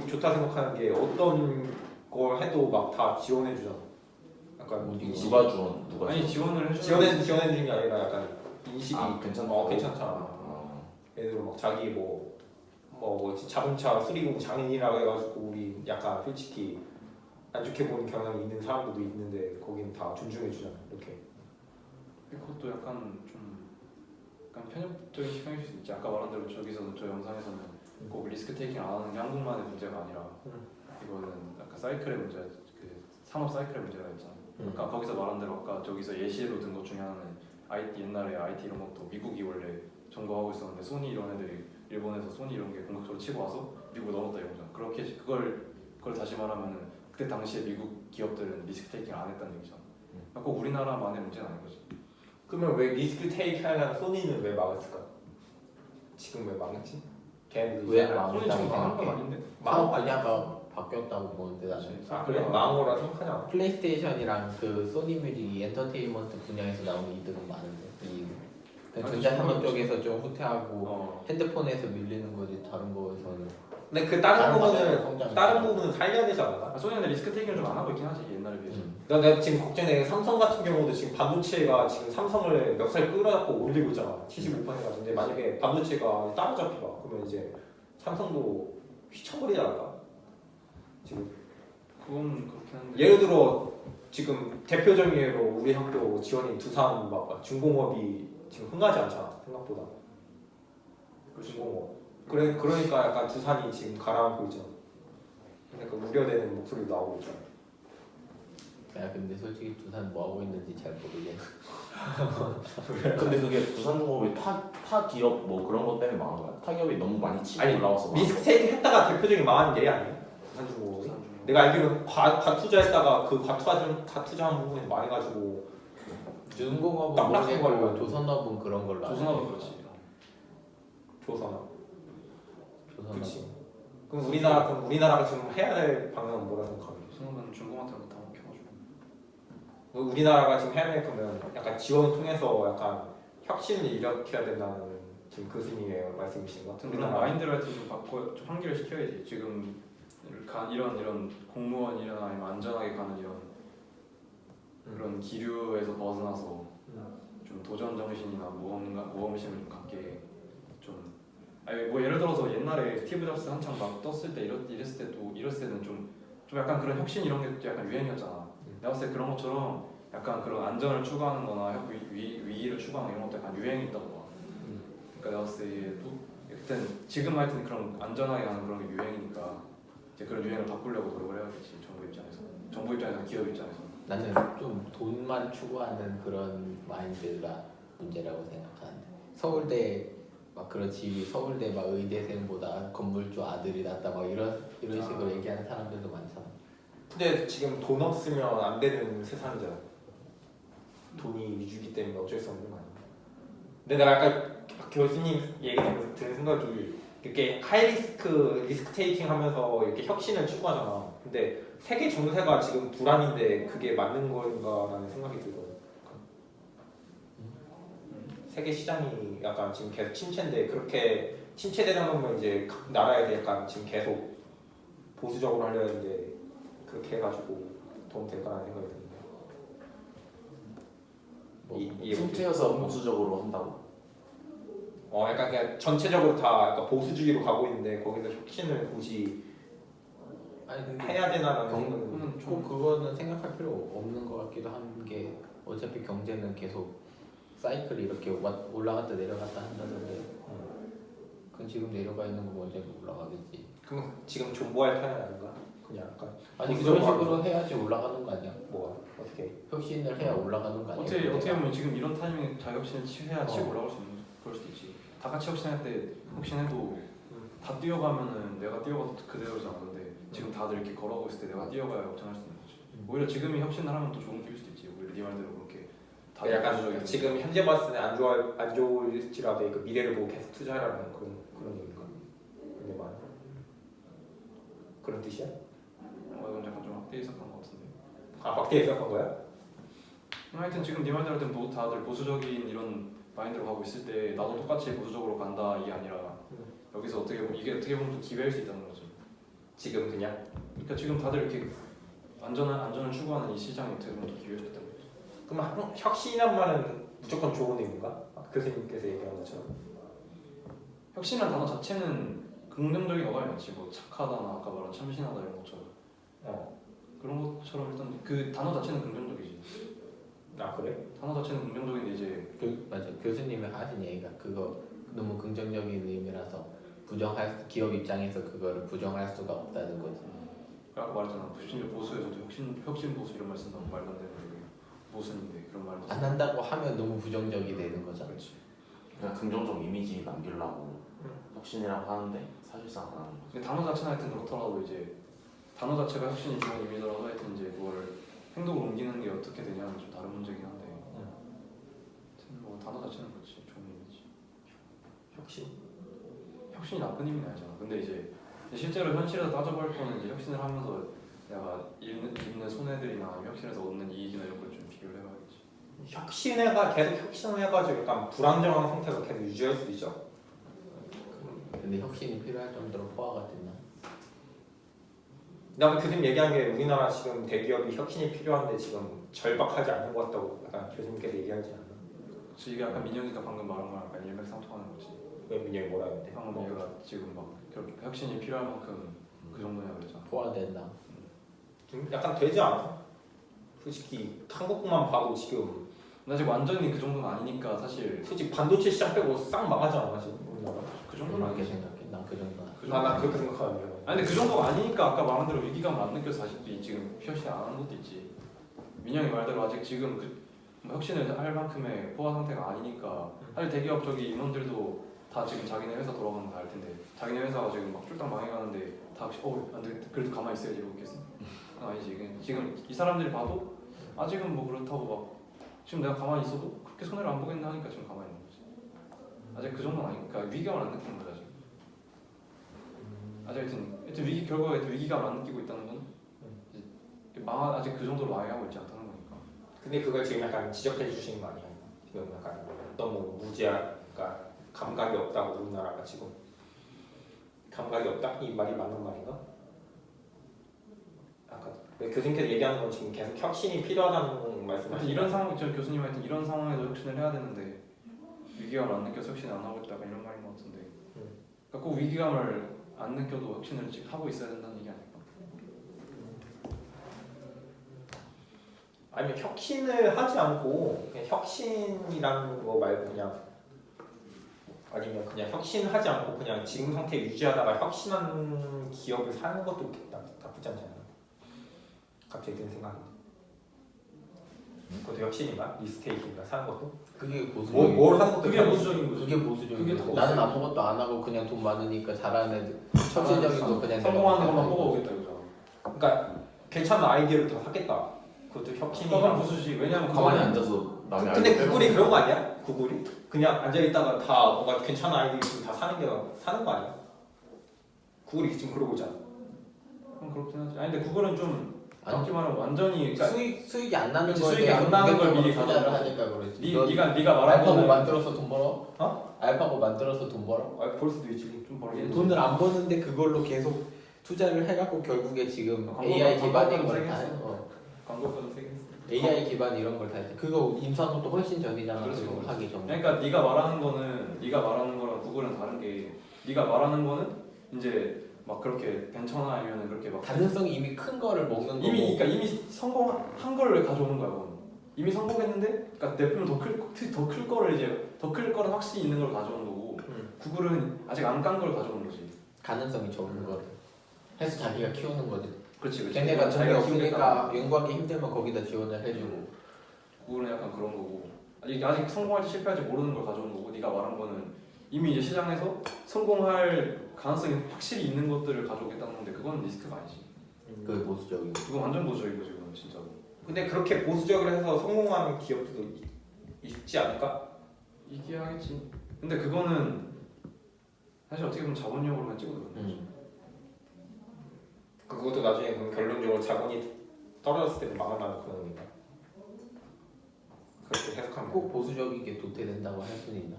좋다 생각하는 게 어떤 걸 해도 막 다 지원해 주잖아. 약간 인식이 누가 아니 지원을 해줘. 지원해 주는 게 아니라 약간 인식이 괜찮다. 괜찮잖아. 예를 들어 막 자기 뭐 자동차 수리공 장인이라고 해가지고 우리 약간 솔직히 안 좋게 보는 경향이 있는 사람들도 있는데 거기는 다 존중해 주잖아. 이렇게. 그것도 약간 좀 약간 편협적인 시각일 수 있지. 아까 말한 대로 저 영상에서는 꼭 리스크 테이킹 안 하는 게 한국만의 문제가 아니라 이거는 약간 사이클의 문제, 그 산업 사이클의 문제가 있잖아. 아까 거기서 말한 대로 아까 저기서 예시로 든 것 중에 하나는 옛날에 IT 이런 것도 미국이 원래 점거하고 있었는데 소니 이런 애들이 일본에서 소니 이런 게 공격적으로 치고 와서 미국을 넘었다 이런 거잖아. 그렇게 그걸 다시 말하면은 그때 당시에 미국 기업들은 리스크 테이킹 안 했다는 얘기잖아. 그러니까 꼭 우리나라만의 문제는 아닌 거지. 그러면 왜 리스크 테이크 하려는 소니는 왜 막았을까? 지금 왜 막았지? 걔네들이 왜 잘 안- 소니 지금 망한 건 아닌데? 망한 거 아니야? 분야가 바뀌었다고 보는데 나는 아 그래? 망한 거라 생각하냐? 플레이스테이션이랑 그 소니 뮤직이 엔터테인먼트 분야에서 나오는 이득은 많은데 이 아니, 전자산업 그건 쪽에서 좀 후퇴하고 핸드폰에서 밀리는 거지 다른 거에서는 근데 그 다른 방향으로 부분은 성장이 살려야 되지 않나? 소니는 리스크 테이킹을 좀 안 하고 있긴 하지 옛날에 비해서. 내가 지금 걱정되는 게 삼성 같은 경우도 지금 반도체가 지금 삼성을 몇 살 끌어잡고 올리고 있잖아. 75%가. 근데 만약에 반도체가 따라잡히가 그러면 이제 삼성도 휘청거리지 않을까? 지금 그건 그렇긴 한데. 예를 들어 지금 대표적인 예로 우리 학교 지원인 두산 막 중공업이 지금 흥하지 않잖아 생각보다. 중공업. 그러니까 약간 두산이 지금 가라앉고 있잖아. 그러니까 우려되는 목소리도 나오고 있잖아. 야 근데 솔직히 두산 뭐 하고 있는지 잘 모르겠네. 근데 그게 부산중공업이 타 기업 뭐 그런 것 때문에 망한 거야? 타 기업이 너무 많이 치고 아니, 올라와서 망한 리스크 테이크 했다가 대표적인 망한 예 아니야? 두산중공업이? 내가 알기로는 과투자했다가 그 과투자한 부분이 망해가지고 중공업은 딱딱한 모르겠고 걸로. 조선업은 그런 걸로 알아. 조선업은 그렇지. 조선업. 조선업. 그렇지. 그럼 우리나라가 지금 해야 될 방향은 뭐라 생각하면? 조선업은 중공업한테 다 먹혀가지고. 우리나라가 지금 해야 될 거면 약간 지원을 통해서 약간 혁신을 일으켜야 된다는 지금 교수님의 말씀이신 것 같은데. 그런 마인드를 하여튼 좀 바꿔, 좀 환기를 시켜야지. 지금 이런 공무원이나 아니면 안전하게 가는 이런 그런 기류에서 벗어나서 좀 도전 정신이나 모험심을 좀 갖게 좀. 아니 뭐 예를 들어서 옛날에 스티브 잡스 한창 막 떴을 때 이랬을 때는 좀 좀 약간 그런 혁신 이런 게 약간 유행이었잖아. 내가 봤을 때 그런 것처럼 약간 그런 안전을 추구하는-거나 위기를 추구하는 이런 것도 약간 유행이 있다고 봐. 그러니까 내가 봤을 때도 여튼 지금 하여튼 그런 안전하게 가는 그런 게 유행이니까 이제 그런 유행을 바꾸려고 노력을 해야겠지. 정부 입장에서 기업 입장에서. 나는 좀 돈만 추구하는 그런 마인드가 문제라고 생각하는데 서울대 막 그렇지 서울대 막 의대생보다 건물주 아들이 낫다 막 이런 식으로 얘기하는 사람들도 많잖아. 근데 지금 돈 없으면 안 되는 세상이잖아. 돈이 위주기 때문에 어쩔 수 없는 거 아니야. 근데 내가 아까 교수님 얘기 드는 생각이 이렇게 리스크 테이킹 하면서 이렇게 혁신을 추구하잖아. 근데 세계 정세가 지금 불안인데 그게 맞는 건가라는 생각이 들거든. 세계 시장이 약간 지금 계속 침체인데 그렇게 침체되는 거면 이제 각 나라에 약간 지금 계속 보수적으로 하려는데 그렇게 해가지고 도움 될까라는 생각이 드는데. 이해 못해. 침체여서 보수적으로 한다고? 약간 그냥 전체적으로 다 약간 보수주의로 가고 있는데 거기서 혁신을 굳이 아니 근데 해야 되나라는 생각은 꼭 그거는 생각할 필요 없는 것 같기도 한 게 어차피 경제는 계속 사이클 이렇게 올라갔다 내려갔다 한다던데 그건 지금 내려가 있는 거 언제 올라가겠지. 그럼 지금 존버할 타임 아닌가? 그냥 약간 아니 보수적으로 그런 식으로 해야지 올라가는 거 아니야? 뭐가 어떻게? 혁신을 해야 올라가는 거 아니야? 어떻게 보면 지금 이런 타이밍에 자격신을 해야 치고 올라갈 수 있는 그럴 수도 있지. 다 같이 혁신할 때 혁신해도 다 뛰어가면은 내가 뛰어가도 그대로지 않는데 지금 다들 이렇게 걸어가고 있을 때 내가 뛰어가야 역전할 수 있는 거지. 오히려 지금이 혁신을 하면 또 좋은 기회일 수도 있지. 오히려 네 말대로 그렇게 다들 약간 보수적인 지금 현재 봤을 때 안 좋을지라도 그 미래를 보고 계속 투자하라는 그런 얘기인가? 근데 말 그런 뜻이야? 이건 약간 좀 확대해석한 것 같은데. 확대 해석한 거야? 하여튼 지금 네 말대로 다들 보수적인 이런 마인드로 가고 있을 때 나도 똑같이 보수적으로 간다 이게 아니라 여기서 이게 어떻게 보면 또 기회일 수 있다는 거지. 지금 그냥? 그러니까 지금 다들 이렇게 안전을 추구하는 이 시장이 어떻게 보면 또 기회일 수 있다는 거지. 그럼 혁신이란 말은 무조건 좋은 의미인가? 교수님께서 얘기한 것처럼. 혁신이라는 단어 자체는 긍정적인 어감이 많지. 뭐 착하다나 아까 말한 참신하다 이런 것처럼. 그런 것처럼 일단 그 단어 자체는 긍정적이지. 아 그래? 단어 자체는 긍정적인데 이제 맞아. 교수님이 하신 얘기가 그거 너무 긍정적인 의미라서 기업 입장에서 그거를 부정할 수가 없다는 거지. 아까 말했잖아. 심지어 보수에서도 혁신 보수 이런 말 쓴다고 말도 안 되는 게 보수인데 그런 말도 안 한다고 하면 너무 부정적이 되는 거잖아. 그렇지. 그냥 긍정적 이미지 남기려고 혁신이라고 하는데 사실상 안 하는 거지. 근데 단어 자체는 하여튼 그렇더라도 이제 단어 자체가 혁신이 좋은 의미더라도 하여튼 이제 그거를 행동으로 옮기는 게 어떻게 되냐는 좀 다른 문제긴 한데 하여튼 뭐 단어 자체는 그렇지 좋은 의미지. 혁신이 나쁜 의미는 아니잖아. 근데 이제 실제로 현실에서 따져볼 거는 이제 혁신을 하면서 내가 입는 손해들이나 혁신에서 얻는 이익이나 이런 걸 좀 비교를 해봐야지. 계속 혁신을 해가지고 약간 불안정한 상태가 계속 유지할 수 있죠. 근데 혁신이 필요할 정도로 포화가 됐나? 나 교수님 얘기한 게 우리나라 지금 대기업이 혁신이 필요한데 지금 절박하지 않은 것 같다고 약간 교수님께서 얘기하지 않나? 그래서 이게 약간 민영이가 방금 말한 거랑 약간 일맥상통하는 거지. 왜 민영이 뭐라 했는데? 방금 얘가 지금 막 그렇게 혁신이 필요할 만큼 그 정도냐 그랬잖아. 포화된다. 약간 되지 않아? 솔직히 한국만 봐도 지금 나 지금 완전히 그 정도는 아니니까 사실 솔직히 반도체 시장 빼고 싹 망하지 않아 지금 우리나라? 그 정도는 그렇게 아니지. 생각해. 난 그 정도는. 난 그렇게 생각하는데. 아니 근데 그 정도가 아니니까 아까 말한 대로 위기감을 안 느껴서 사실 지금 혁신 안 하는 것도 있지. 민영이 말대로 아직 지금 뭐 혁신을 할 만큼의 포화 상태가 아니니까 사실 대기업 저기 임원들도 다 지금 자기네 회사 돌아가는 거 알 텐데 자기네 회사가 지금 막 쫄딱 망해가는데 다 안 되겠다 그래도 가만히 있어야지 이러고 있겠어. 아니지. 지금 이 사람들이 봐도 아직은 뭐 그렇다고 막 지금 내가 가만히 있어도 그렇게 손해를 안 보겠나 하니까 지금 가만히 있는 거지. 아직 그 정도는 아니니까 위기감을 안 느끼는 거야 지금. 아직 하여튼 결과에 위기감을 안 느끼고 있다는 건 아직 그 정도로 망해가고 있지 않다는 거니까. 근데 그걸 지금 약간 지적해 주시는 거 아니야? 지금 약간 너무 무지하니까 감각이 없다고 우리나라가 지금 감각이 없다? 이 말이 맞는 말인가? 아까 교수님께서 얘기하는 건 지금 계속 혁신이 필요하다는 말씀하시는 이런 상황, 저 교수님 하여튼 이런 상황에서 혁신을 해야 되는데 위기감을 안 느껴서 혁신을 안 하고 있다 이런 말인 것 같은데 그러니까 꼭 위기감을 안 느껴도 혁신을 지금 하고 있어야 된다는 얘기 아닐까? 아니면 혁신을 하지 않고 그냥 혁신이라는 거 말고 그냥 아니면 그냥 혁신하지 않고 그냥 지금 상태 유지하다가 혁신하는 기업을 사는 것도 나쁘지 않지 않나? 갑자기 드는 생각이. 그것도 혁신인가? 리스테이크인가? 사는 것도? 그게 보수적인 뭘 사는 것도 그게 보수적인 거지. 그게 보수적인 그게 거지. 더 나는 아무것도 안 하고 그냥 돈 많으니까 잘하는 애들 혁신적인 거 그냥 성공하는 내가 것만 하는 뽑아오겠다 이거잖아. 그러니까 괜찮은 아이디어를 다 사겠다. 그것도 그건 혁신이랑. 보수지. 왜냐면 가만히 그거는 앉아서 남의 근데 아이디어 구글이 빼먹는 그런 거 거야. 아니야? 구글이? 그냥 앉아 있다가 다 뭔가 괜찮은 아이디어 있으면 다 사는 거 아니야? 구글이 지금 그러고 있잖아. 그렇긴 하지. 아니 근데 구글은 좀 아니, 정확히 말하면 완전히 그러니까 수익이 안 나는 그치, 거에 수익이 대해서 안 나는 걸 미리 투자를 가져가. 하니까 그렇지. 네가 말한 알파고 거는 만들어서 돈 벌어? 어? 알파고 만들어서 돈 벌어? 볼 수도 있지. 좀 벌긴 돈을 안 버는데 그걸로 계속 투자를 해갖고 결국에 지금 광고- AI 기반인 광고까지 걸다 세게 해. 광고까지 세게 했어. AI 기반 이런 걸 다 해. 그거 임상도 훨씬 전이잖아. 그렇지, 그거 그렇지. 하기 전. 그러니까 네가 말하는 거랑 구글은 다른 게 네가 말하는 거는 이제 막 그렇게 벤처나 아니면 그렇게 막 가능성이 이미 큰 거를 먹는 거고. 이미 성공한 걸 가져오는 거야. 그건. 이미 성공했는데 그러니까 내품을 더 클 거를 이제 더 클 거를 확실히 있는 걸 가져오는 거고 구글은 아직 안 깐 걸 가져오는 거지. 가능성이 적은 거를 해서 자기가 키우는 거지. 그렇지. 걔네가 돈이 자기가 없으니까 연구하기 힘들면 거기다 지원을 해주고. 구글은 약간 그런 거고 아직 성공할지 실패할지 모르는 걸 가져오는 거고 네가 말한 거는 이미 이제 시장에서 성공할 가능성이 확실히 있는 것들을 가져오겠다는 건데 그건 리스크가 아니지. 그게 보수적인 거. 그건 완전 보수적인 거지 그건 진짜로. 근데 그렇게 보수적으로 해서 성공하는 기업들도 있지 않을까? 이게 하겠지. 근데 그거는 사실 어떻게 보면 자본력으로 그냥 찍어도 그런 거지. 그것도 나중에 그럼 결론적으로 자본이 떨어졌을 때는 망한다는 그런 의미인가? 그렇게 해석하면 꼭 보수적이게 도태된다고 할 수는 있나?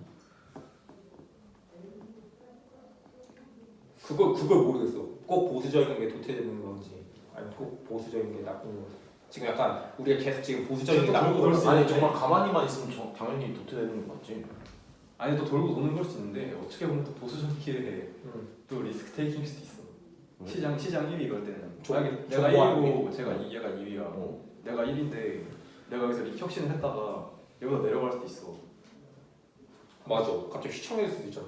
그걸 모르겠어. 꼭 보수적인 게 도태되는 건지 아니면 꼭 보수적인 게 나쁜 건지. 지금 약간 우리가 계속 지금 보수적인 게 나쁜 걸 쓰는데 아니 정말 가만히만 있으면 당연히 도태되는 거 맞지. 아니 또 돌고 도는 걸 수 있는데 어떻게 보면 또 보수적이게 또 리스크 테이킹일 수도 있어. 시장 1위 이럴 때는 만약에 내가 1위고 얘가 2위야. 내가 1위인데 내가 여기서 혁신을 했다가 여기서 내려갈 수도 있어. 맞아. 갑자기 휘청일 수도 있잖아.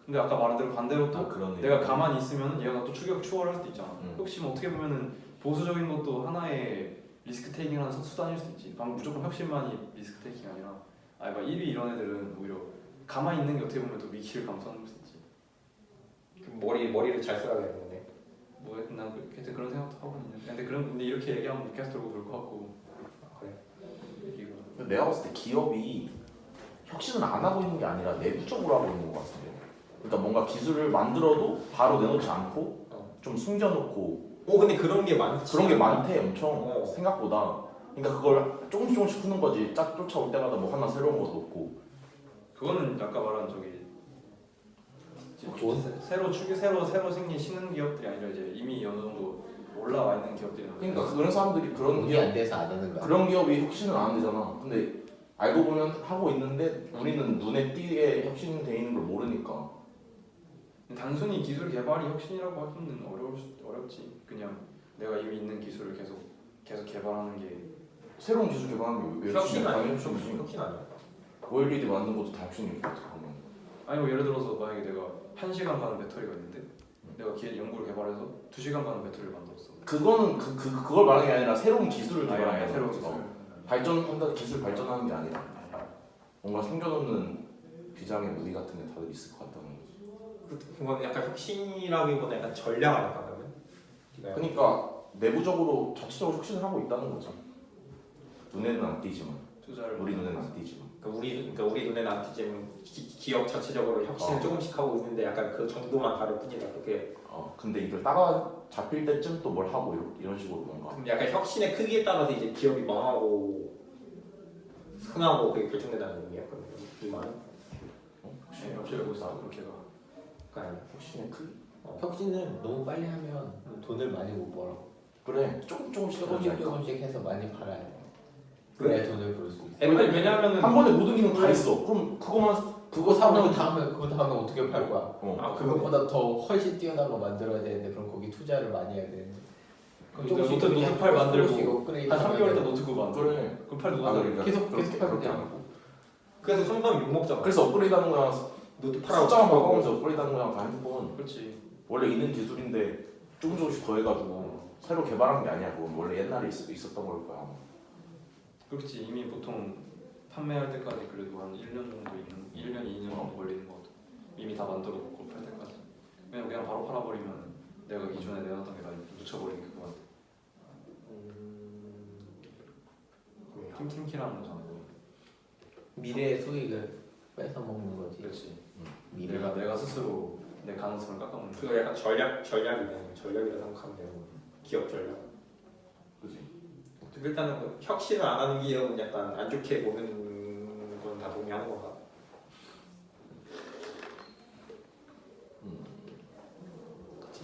근데 아까 말한 대로 반대로 또 그러네. 내가 가만히 있으면 얘가 또 추월할 수도 있잖아. 음. 혹시 뭐 어떻게 보면은 보수적인 것도 하나의 리스크 테이킹하는 수단일 수도 있지. 무조건 혁신만이 리스크 테이킹 아니라 막 1위 이런 애들은 오히려 가만히 있는 게 어떻게 보면 또 위기를 감수하는 걸 수도 있지. 머리를 잘 써야겠는데. 난 그런 생각도 하고 있는데 근데 이렇게 얘기하면 계속 돌고 돌 것 같고. 그래. 얘기가. 내가 봤을 때 기업이 혁신을 안 하고 있는 게 아니라 내부적으로 하고 있는 것 같은데. 그러니까 뭔가 기술을 만들어도 바로 내놓지 않고 좀 숨겨놓고. 근데 그런 게 많지. 그런 게 많대 엄청 생각보다. 그러니까 그걸 조금씩 푸는 거지. 쫙 쫓아올 때마다 뭐 하나 새로운 것도 없고. 그거는 아까 말한 저기 돈? 새로 생긴 신흥 기업들이 아니라 이제 이미 어느 정도 올라와 있는 기업들이 그러니까 그런 사람들이 그런 돈이 안 돼서 안 하는 거야. 그런 기업이 혁신을 안 되잖아. 근데 알고 보면 하고 있는데 우리는 눈에 띄게 혁신돼 있는 걸 모르니까. 단순히 기술 개발이 혁신이라고 하기는 어렵지. 그냥 내가 이미 있는 기술을 계속 개발하는 게 새로운 기술 개발하는 게 혁신 아니야? 혁신이지. 혁신 아니야? OLED 만든 것도 다 혁신이고 그러면. 아니 뭐 예를 들어서 만약에 내가 1시간 가는 배터리가 있는데 내가 연구를 개발해서 2시간 가는 배터리를 만들었어. 그거는 그걸 말하는 게 아니라 새로운 기술을 개발하는 새로운 거지. 기술. 발전한다 기술 발전하는 게 아니라 뭔가 숨겨놓는 비장의 무기 같은 게 다들 있을 것 같다는 거지. 그건 약간 혁신이라기보다 약간 전략 아닐까 그러면? 그러니까 내부적으로 자체적으로 혁신을 하고 있다는 거죠. 눈에는 안 띄지만 투자를 우리 눈에는 안 띄지만. 그러니까 우리 눈에는 안 띄지만 기업 자체적으로 혁신을 조금씩 하고 있는데 약간 그 정도만 다를 뿐이다. 그게 근데 이걸 따라 잡힐 때쯤 또 뭘 하고 이런 식으로 뭔가. 근데 약간 혁신의 크기에 따라서 이제 기업이 망하고 흥하고 그게 결정된다는 의미야. 그럼 이 말은? 혁신이 되고 있어. 그렇게 가. 그러니까 혁신의 크기. 혁신은 너무 빨리 하면 돈을 많이 못 벌어. 그래 조금씩 조금씩 해서 많이 팔아야 돼. 그래야 돈을 벌 수 있어. 왜냐면은 한 번에 모든 기능 다 있어. 그럼 그거 사면 그거 다음에 어떻게 팔 거야? 어. 그것보다 더 훨씬 뛰어난 거 만들어야 되는데 그럼 거기 투자를 많이 해야 되는데. 노트 8 만들고 업그레이드 한 3개월 있다 하면은 노트 9 만들고 그래. 그럼 8 누가 아, 사? 그러니까 계속 그렇게 하면 하고. 그래서 성남 욕먹잖아. 그래서 업그레이드하는 거랑 노트 숫자만 8하고 바꿔가면서 업그레이드하는 거랑 다 핸드폰 그렇지. 원래 있는 기술인데 조금씩 더해가지고 새로 개발한 게 아니야. 그건 원래 옛날에 있었던 걸 거야. 그렇지. 이미 보통 판매할 때까지 그래도 한 1년 정도 있는 1년 2년 정도 걸리는 것 같아. 이미 다 만들어 놓고 팔 때까지. 왜냐면 그냥 바로 팔아버리면 내가 기존에 내놨던 게 다 묻혀버리는 게 그거 같아. 팀키라는 거잖아. 그거. 미래의 수익을 뺏어 먹는 거지. 그렇지. 미래. 내가 스스로 내 가능성을 깎아먹는 거. 그거 약간 전략이네. 전략이라 생각하면 되는 거지. 기업 전략. 그지? 일단은 뭐 혁신을 안 하는 기업은 약간 안 좋게 보는 건 다 동의하는 건가?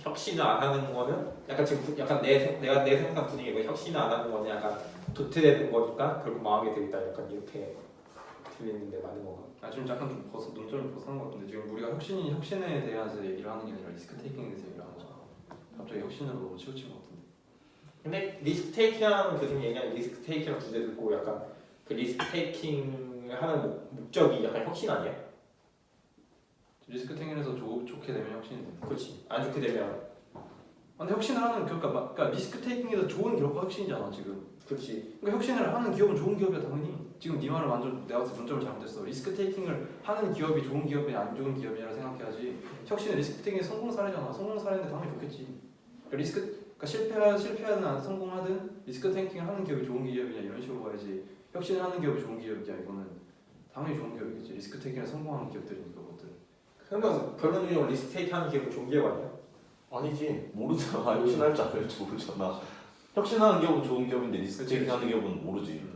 혁신을 안 하는 거는 약간 지금 약간 내가 내 생각 분위기고 혁신을 안 하는 거는 약간 도태되는 거니까 결국 망하게 되겠다. 약간 이렇게 들리는데 맞는 건가? 아 지금 약간 좀 논점을 벗어난 것 같은데 지금 우리가 혁신에 대해서 얘기를 하는 게 아니라 리스크 테이킹에 대해서 얘기를 하는 거잖아. 갑자기 혁신으로 너무 치우친 것 같은데. 근데 리스크 테이킹이라는 교수님 얘기하는 리스크 테이킹이라는 주제 듣고 약간 그 리스크 테이킹을 하는 목적이 약간 혁신 아니야? 리스크 테이킹에서 좋게 되면 혁신이 돼. 그렇지. 안 좋게 되면 근데 혁신을 하는 그러니까 리스크 테이킹에서 좋은 기업가 혁신이잖아 지금. 그렇지. 그러니까 혁신을 하는 기업은 좋은 기업이야 당연히. 지금 네 말을 완전 내가 봤을 때 논점을 잘못했어. 리스크 테이킹을 하는 기업이 좋은 기업이 안 좋은 기업이라 생각해야지. 혁신은 리스크 테이킹의 성공 사례잖아. 성공 사례인데 당연히 좋겠지. 그러니까 실패하든 성공하든 리스크 테이킹을 하는 기업이 좋은 기업이냐 이런 식으로 봐야지. 혁신을 하는 기업이 좋은 기업이냐 이거는 당연히 좋은 기업이겠지. 리스크 테이킹을 성공하는 기업들이니까 그것들. 그러면 결론적으로 리스크 테이킹 하는 기업은 좋은 기업 아니야? 아니지. 모르잖아. 혁신할지 안 할지 모르잖아. 혁신하는 기업은 좋은 기업인데 리스크 테이킹하는 기업은 모르지.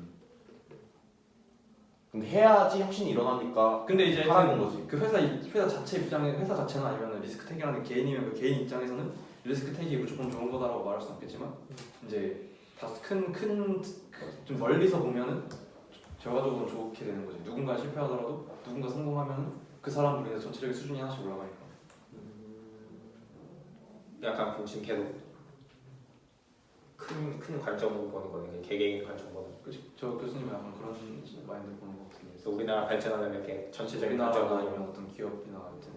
근데 해야지 혁신이 일어나니까 근데 이제 하라는 거지. 그 회사 자체 입장에 회사 자체는 아니면 리스크 테이킹하는 개인이면 그 개인 입장에서는 리스크 테이킹이 무조건 좋은 거다라고 말할 수는 없겠지만 이제 다 큰 좀 멀리서 보면은 결과적으로 좋게 되는 거지. 누군가 실패하더라도 누군가 성공하면 그 사람 우리의 전체적인 수준이 하나씩 올라가니까. 약간 그럼 지금 계속 큰 관점으로 보는 거는 개개인 관점으로. 그렇지. 저 교수님은 약간 그런 마인드를 보는 것 같은데. 그래서 우리나라 발전하려면 이렇게 전체적인 우리나라나 관점으로. 아니면 어떤 기업이나 하여튼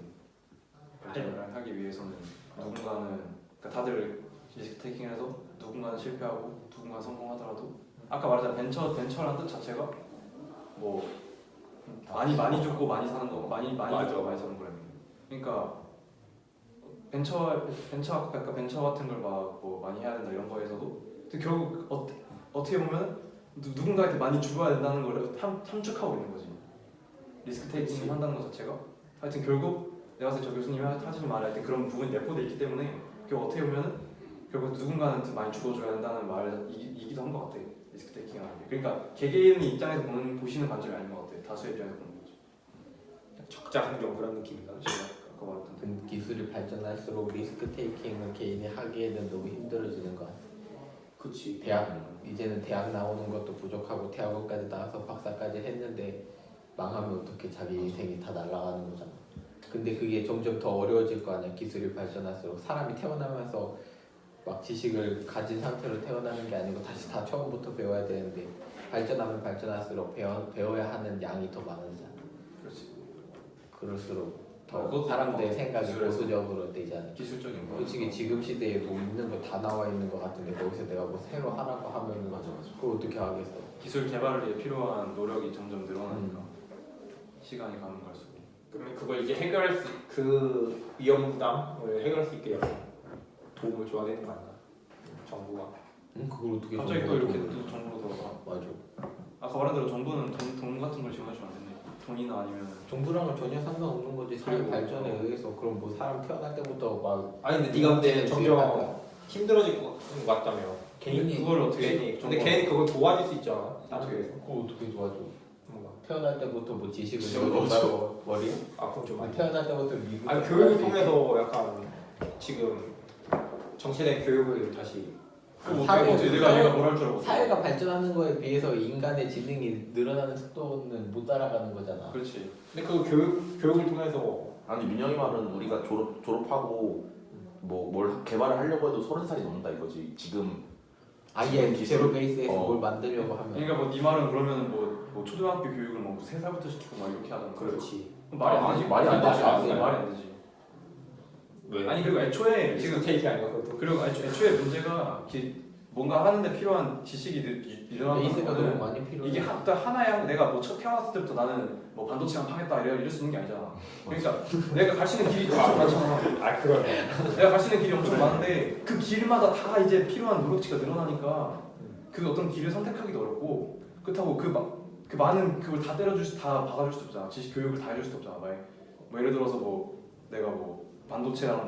발전을 하기 위해서는 누군가는 그러니까 다들 리스크 테이킹을 해서 누군가는 실패하고 누군가 성공하더라도 아까 말했던 벤처라는 뜻 자체가 뭐 많이 죽고 많이 사는 거 많이 맞아. 죽고 많이 사는 거라는 그러니까 벤처 같은 걸 막 뭐 많이 해야 된다 이런 거에서도 근데 결국 어떻게 보면 누군가한테 많이 죽어야 된다는 걸 탐축하고 있는 거지. 리스크 테이킹 한다는 것 자체가 하여튼 결국 내가 봤을 때 저 교수님이 하시는 말할 때 그런 부분이 내포돼 있기 때문에 결국 어떻게 보면은 결국 누군가한테 많이 죽어줘야 된다는 말이기도 한 것 같아. 리스크 테이킹 하는 게. 그러니까 개개인 입장에서 보시는 관점이 아닌 것 같아. 다수의 입장에서 보는 거지. 적자생존 그런 느낌인가? 아까 말했던 기술이 발전할수록 리스크 테이킹을 개인이 하기에는 너무 힘들어지는 것 같아. 그렇지. 이제는 대학 나오는 것도 부족하고 대학원까지 나와서 박사까지 했는데 망하면 어떻게 자기 인생이 다 날아가는 거잖아. 근데 그게 점점 더 어려워질 거 아니야. 기술이 발전할수록 사람이 태어나면서 막 지식을 가진 상태로 태어나는 게 아니고 다시 다 처음부터 배워야 되는데 발전하면 발전할수록 배워야 하는 양이 더 많아지잖아. 그렇지. 그럴수록 더 그것도 사람들의 뭐 생각이 기술에서 보수적으로 되잖아. 기술적인 거. 솔직히 지금 시대에 뭐 있는 거 다 나와 있는 거 같은데 거기서 내가 뭐 새로 하라고 하면 맞아. 그거 어떻게 하겠어? 기술 개발을 위해 필요한 노력이 점점 늘어나니까 시간이 가면 갈수록. 그러면 그걸 이제 해결할 그 위험 부담을 해결할 수 있게 약간 도움을 줘야 되는 거 아닌가? 정부가. 그걸 어떻게 갑자기 또 정부가 이렇게 도움을 또 정부로 돌아가. 맞아. 아까 말한 대로 정부는 돈 같은 걸 지원해주면 안 된대. 돈이나 아니면 정부랑은 전혀 상관없는 거지. 사회 그리고 발전에 의해서 그럼 뭐 사람 태어날 때부터 막 아니 근데 네가 근데 지금 점점 거야. 힘들어질 것 같다며. 개인이 그걸 어떻게 개인이. 근데 개인이 그걸 도와줄 수 있잖아. 어떻게 해서. 그거 어떻게 도와줘? 뭔가. 태어날 때부터 뭐 지식을 지식을 넣어준다고 머리? 아 그럼 좀 많이. 태어날 때부터 미국. 아니 교육을 통해서 약간 지금 정체된 교육을 다시. 그럼 사회- 어떻게 내가 뭘 할 줄 알고. 사회가 발전하는 거에 비해서 인간의 지능이 늘어나는 속도는 못 따라가는 거잖아. 그렇지. 근데 그 교육을 통해서 아니 민영이 말은 우리가 졸업하고 뭐 뭘 개발을 하려고 해도 30살이 넘는다 이거지. 지금 아예 기술- 제로 베이스에서 어. 뭘 만들려고 하면 그러니까 뭐 네 말은 그러면 뭐 초등학교 교육을 뭐 3살부터 시키고 막 이렇게 하던 그렇지. 말이 안 되지. 말이 안 되지. 말이 안 되지. 왜? 아니 그리고 애초에 지금 테이크 아닌가 그것도? 그리고 애초에 문제가 뭔가 하는데 필요한 지식이 늘어나는 베이스가 너무 거는 많이 필요해. 이게 하나야. 내가 뭐 첫 태어났을 때부터 나는 뭐 반도체만 파겠다 이럴 수 있는 게 아니잖아. 그러니까 내가 갈 수 있는 길이 엄청 많잖아. 아 그러네. 내가 갈 수 있는 길이 엄청 많은데 그 길마다 다 이제 필요한 노력치가 늘어나니까 그 어떤 길을 선택하기도 어렵고 그렇다고 그 많은 그걸 다 다 박아줄 수 없잖아. 지식 교육을 다 해줄 수 없잖아. 뭐 예를 들어서 뭐 내가 뭐 반도체랑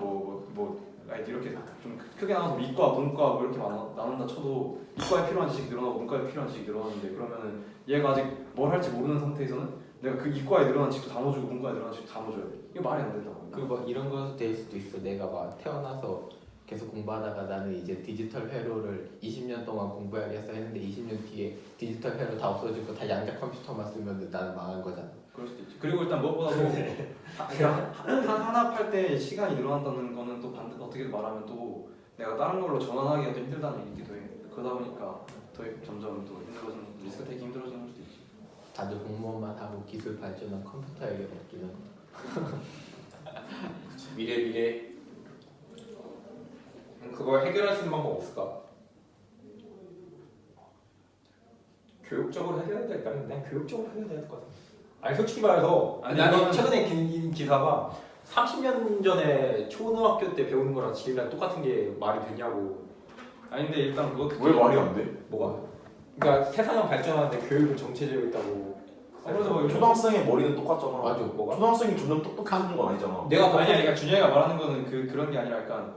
아니 이렇게 좀 크게 나눠서 이과, 문과 뭐 이렇게 나눈다 쳐도 이과에 필요한 지식이 늘어나고 문과에 필요한 지식이 늘어나는데 그러면은 얘가 아직 뭘 할지 모르는 상태에서는 내가 그 이과에 늘어난 지식도 다 넣어주고 문과에 늘어난 지식도 다 넣어줘야 돼. 이거 말이 안 된다고. 그뭐 이런 거 될 수도 있어. 내가 막 태어나서 계속 공부하다가 나는 이제 디지털 회로를 20년 동안 공부해야겠어 했는데 20년 뒤에 디지털 회로 다 없어지고 다 양자 컴퓨터만 쓰면 나는 망한 거잖아. 그럴 수도 있지. 그리고 일단 무엇보다도 하나 팔 때 시간이 늘어난다는 거는 또 어떻게 말하면 또 내가 다른 걸로 전환하기가 좀 힘들다는 얘기기도 해. 그러다 보니까 더 점점 또 힘들어지는 리스크 테이킹 힘들어지는 수도 있지. 다들 공무원만 하고 기술 발전은 컴퓨터에게 맡기는 미래. 그걸 해결할 수 있는 방법 없을까? 교육적으로 해결해야 될까요? 난 교육적으로 해결해야 될 것 같아. 아니 솔직히 말해서 아니, 나는 이거는- 최근에 긴 기사가 30년 전에 초등학교 때 배우는 거랑 지금이랑 똑같은 게 말이 되냐고. 아니 근데 일단 그것도 왜 말이 안 돼? 뭐가? 그러니까 세상은 발전하는데 교육은 정체되어 있다고. 그래서 뭐 초등학생의 머리는 똑같잖아. 맞아. 뭐가? 초등학생이 점점 똑똑해지는 건 아니잖아. 내가 아니 더 그러니까 준영이가 말하는 거는 그런 게 아니라 약간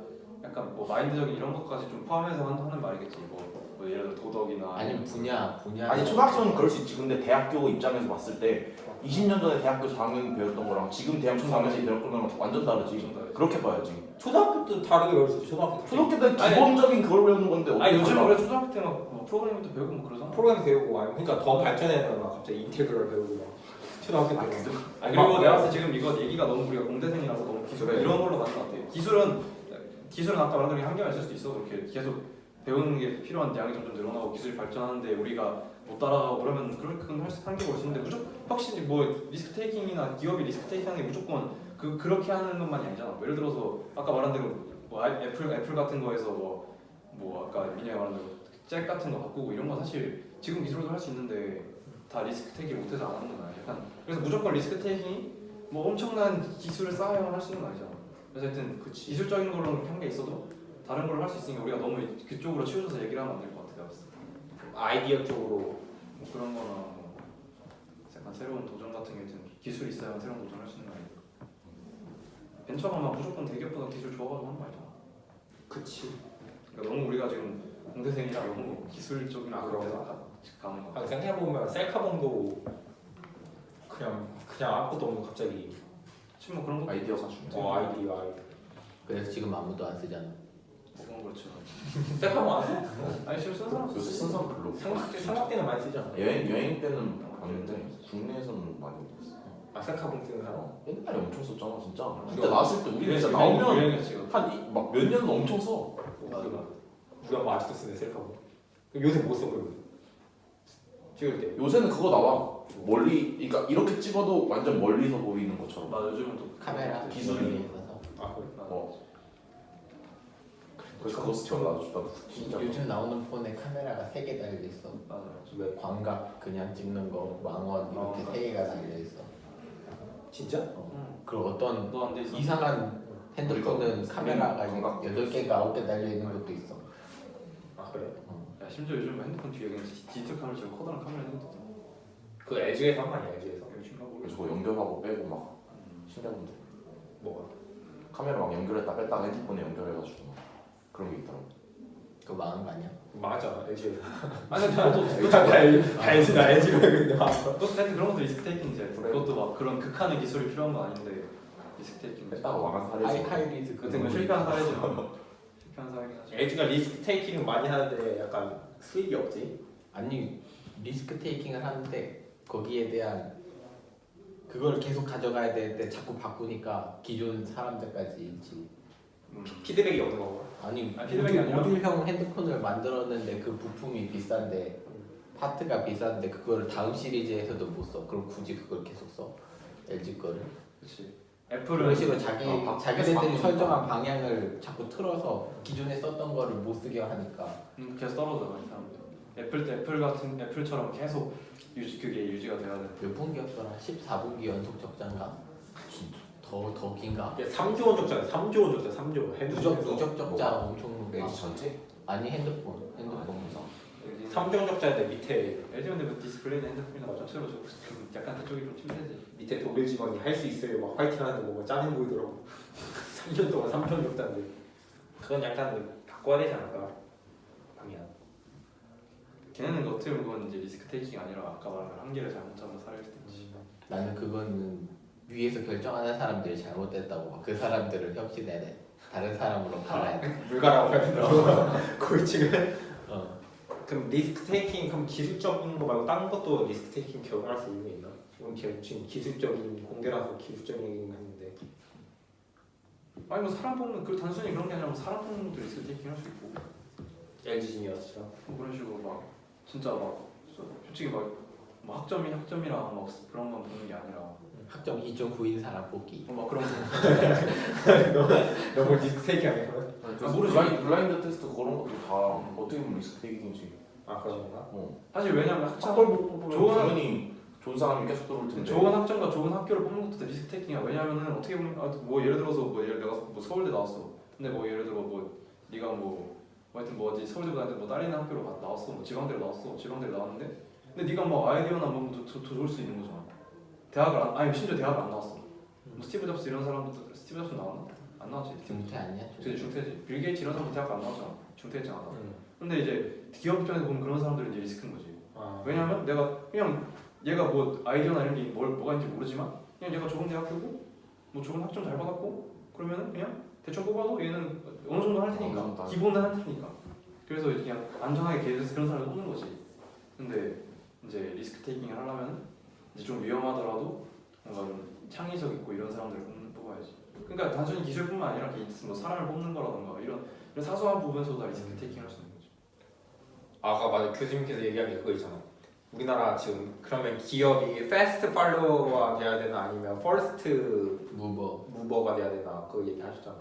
뭐 마인드적인 이런 것까지 좀 포함해서 하는 말이겠지. 뭐 예를 들어 도덕이나 아니면 분야 아니 초등학생은 그럴 수 있지. 근데 대학교 입장에서 봤을 때 20년 전에 대학교 4학년 배웠던 거랑 지금 대학교 4학년이 배웠던 거랑 완전 다르지. 좀 다르지. 그렇게 봐야지. 초등학교 때 다르게 배울 수 있지. 초등학교 때 아니, 기본적인 그걸 배우는 건데 아니 요즘 달라? 원래 초등학교 때막 프로그래밍도 배우고 뭐 그러잖아. 프로그램 배우고 아니 그러니까 더 발전해서 막 갑자기 인테그럴 배우고 막 초등학교 때. 그리고 내가 봤을 때 지금 이거 얘기가 너무 우리가 공대생이라서 너무 기술 그래. 이런 걸로 가는 것 같아. 기술은 아까 말한 대로 한계가 있을 수도 있어. 그렇게 계속 배우는 게 필요한 양이 점점 늘어나고 기술이 발전하는데 우리가 못 따라가고 그러면 그건 한계가 있는데 무조건 확실히 뭐 리스크 테이킹이나 기업이 리스크 테이킹하는 게 무조건 그렇게 하는 것만이 아니잖아. 뭐 예를 들어서 아까 말한 대로 뭐 애플 같은 거에서 뭐 아까 민영이 말한 대로 잭 같은 거 바꾸고 이런 건 사실 지금 기술도 할 수 있는데 다 리스크 테이킹 못해서 안 하는 거야. 약간 그래서 무조건 리스크 테이킹이 뭐 엄청난 기술을 쌓아야만 할 수 있는 거 아니잖아. 그래서 하여튼 기술적인 걸로는 그렇게 한 게 있어도 다른 걸로 할 수 있으니까 우리가 너무 그쪽으로 치우쳐서 얘기를 하면 안 될 것 같아. 아이디어 쪽으로 뭐 그런 거나 뭐 약간 새로운 도전 같은 게 하여튼 기술이 있어야 새로운 도전을 할 수 있는 거 아니야. 벤처가 막 무조건 대기업보다 기술 좋아가지고 하는 거 아니잖아. 그치. 그러니까 너무 우리가 지금 공대생이라 너무 기술적인 데서 가는 거. 아, 생각해보면 셀카봉도 그냥 아무것도 없는 갑자기 지금 뭐 그런 것도 아이디어가 있지. 중요해. 아이디어. 그래서 지금 아무도 안 쓰잖아. 그건 그렇죠. 셀카봉 안 써? 아니 실은 쓰는 사람 요새 쓴 사람 별로. 삼각 때는 많이 쓰잖아. 여행 때는 봤는데 국내에서는 많이 못 봤어. 아 셀카봉 쓰는 사람? 옛날에 엄청 썼잖아 진짜. 그때 그럼. 나왔을 때 우리 진짜 나오면 유행이었지. 한 막 몇 년은 엄청 써. 우리가 뭐 아직도 쓰네 셀카봉. 요새 못 써 그러면. 찍을 때. 요새는 그거 나와. 멀리, 그러니까 이렇게 찍어도 완전 멀리서 보이는 것처럼. 맞아 요즘은 또 카메라 기술이. 있어서. 아 그래? 그래서 그거 쓰면 나도 진짜. 요즘 나오는 폰에 카메라가 3개 달려 있어. 맞아. 왜 광각 그냥 찍는 거, 망원 이렇게 3개가 달려 있어. 진짜? 그리고 어떤 너안 돼 있어. 이상한 핸드폰은 카메라가 광각. 8개가 9개 달려 있는 것도 있어. 아 그래? 야 심지어 요즘 핸드폰 뒤에 그냥 디지털 카메라 지금 커다란 카메라 있는 것도 있잖아. 그 LG에서 한 거 아니야 LG에서? 요즘가 모르겠어. 그래서 그거 연결하고 빼고 막 신기한데. 뭐가? 카메라 막 연결했다 뺐다가 핸드폰에 연결해가지고 막 그런 게 있더라고. 그거 망한 거 아니야? 맞아 LG에서. 아니 근데 저도 LG나 LG가 근데 맞아. 그것도 하여튼 그런 것도 리스크 테이킹이지. 그래. 그것도 막 그런 극한의 기술이 필요한 건 아닌데 리스크 테이킹. 뺐다가 망한 사례지. 하이리스크. 그것도 실패한 사례지. 실패한 사례긴 하지. LG가 리스크 테이킹은 많이 하는데 약간 수익이 없지. 아니 리스크 테이킹을 하는데 거기에 대한 그걸 계속 가져가야 되는데 자꾸 바꾸니까 기존 사람들까지 잃지. 피드백이 없는 거고. 아니 피드백이 아니라 모듈형 핸드폰을 만들었는데 그 부품이 비싼데 파트가 비싼데 그거를 다음 시리즈에서도 못 써. 그럼 굳이 그걸 계속 써? LG 거를? 그렇지. 그런 애플은 식으로 계속 자기네들이 바꾸니까. 설정한 방향을 자꾸 틀어서 기존에 썼던 거를 못 쓰게 하니까 계속 떨어져 이 사람들. 애플처럼 계속 그게 유지가 돼야 돼. 몇 분기였더라? 14분기 연속 적자인가? 더 긴가? 이게 3조 원 적자네. 3조 원 적자. 3조. 누적 적자 뭐가? 엄청 높아. LG 전체? 아니 핸드폰에서 3조 원 적자인데 밑에 LG 근데 뭐 디스플레이는 핸드폰이나 전체로 약간 그쪽이 좀 침체지. 밑에 독일 직원이 할 수 있어요. 막 화이팅하는데 뭔가 짜증 보이더라고. 3년 동안 3조 원 적자인데. 그건 약간 바꿔야 되지 않을까? 방향. 걔네는 어떻게 보면 그건 이제 리스크 테이킹이 아니라 아까 말한 한계를 잘못 잡은 사례일 수도 있지. 나는 그거는 위에서 결정하는 사람들이 잘못됐다고 봐. 그 사람들을 혁신해내 다른 사람으로 갈아야 돼. 물가라고 해야 되나? 거의 지금. 어. 그럼 리스크 테이킹 그럼 기술적인 거 말고 다른 것도 리스크 테이킹 적용할 수 있는 게 있나? 지금 기술적인 공개라서 기술적인 얘기는 했는데. 아니 뭐 사람 뽑는 그 단순히 그런 게 아니라 뭐 사람 뽑는 것도 리스크 테이킹 할 수 있고 LG 지니어스처럼. 뭐 그런 식으로 막 진짜 막 솔직히 막 학점이랑 막 그런 건 보는 게 아니라 학점 2.9인 사람 뽑기. 막 그런 거 너무 리스크 테이킹 아니야? 그래서 모르지. 블라인드 테스트 그런 것도 다 어떻게 보면 리스크 테이킹이지. 아 그런 건가? 사실 왜냐면 학벌 못 뽑으면 좋은 당연히 좋은 사람이 계속 들어올 텐데. 좋은 학점과 좋은 학교를 뽑는 것도 리스크 테이킹이야. 왜냐면은 어떻게 보면 뭐 예를 들어서 내가 뭐 서울대 나왔어. 근데 뭐 예를 들어 뭐 네가 뭐 하여튼 뭐 어디 서울대보다 뭐 딸리는 학교로 나왔어. 뭐 지방대로 나왔어. 지방대로 나왔는데 근데 네가 뭐 아이디어나 뭐 더 좋을 수 있는 거잖아. 아니 심지어 대학을 안 나왔어. 뭐 스티브 잡스 이런 사람도 스티브 잡스 나왔나? 안 나왔지. 중퇴 아니야? 그게 중퇴지. 빌 게이츠 이런 사람도 대학 안 나왔잖아. 중퇴했잖아. 응. 근데 이제 기업 입장에서 보면 그런 사람들은 이제 리스크인 거지. 아. 왜냐면 내가 그냥 얘가 뭐 아이디어나 이런 게 뭐가 있는지 모르지만 그냥 얘가 좋은 대학교고 뭐 좋은 학점 잘 받았고 그러면은 그냥 대충 뽑아도 얘는 어느 정도 할 테니까 기본은 할 테니까 그래서 이제 그냥 안전하게 계획해서 그런 사람을 뽑는 거지. 근데 이제 리스크 테이킹을 하려면 이제 좀 위험하더라도 뭔가 좀 창의적 있고 이런 사람들을 뽑아야지. 그러니까 단순히 기술뿐만 아니라 뭐 사람을 뽑는 거라던가 이런 사소한 부분에서도 다 리스크 테이킹을 할 수 있는 거지. 아까 맞아 교수님께서 얘기한 게 그거 있잖아. 우리나라 지금 그러면 기업이 패스트 팔로워가 돼야 되나 아니면 퍼스트 무버가 돼야 되나 그 얘기 하셨잖아.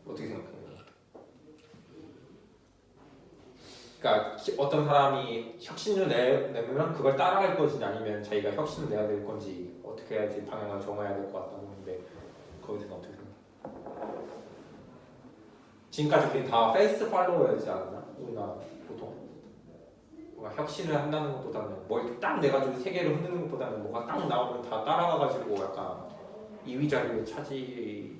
어떻게 생각해요? 그러니까 어떤 사람이 혁신을 내면 그걸 따라갈 건지 아니면 자기가 혁신을 내야 될 건지 어떻게 해야지 방향을 정해야 될 것 같다고 하는데 거기에 대해서 어떻게 생각해요? 지금까지 우리 다 패스트 팔로워였지 않았나? 우리나라 보통 뭔가 혁신을 한다는 것보다는 뭐 이렇게 딱 내가지고 세계를 흔드는 것보다는 뭐가 딱 나오면 다 따라가가지고 약간 2위 자리를 차지.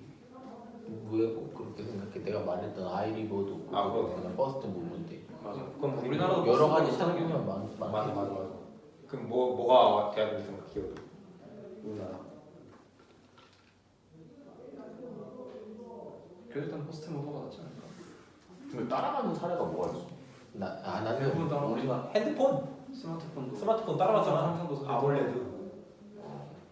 왜 그렇게 생각해? 내가 말했던 아이리버도 그냥 퍼스트 무브인데. 맞아. 그럼 우리나라도 여러 가지 버스 찾으면 맞아. 그럼 뭐가 돼야 되는 생각 기업이? 우리나라. 그래도 일단 포스트 무버가 낫지 않을까? 근데 따라가는 사례가 뭐가 있어? 대부분 따라 우리나라 핸드폰, 스마트폰 따라가잖아. 삼성도 아몰레드.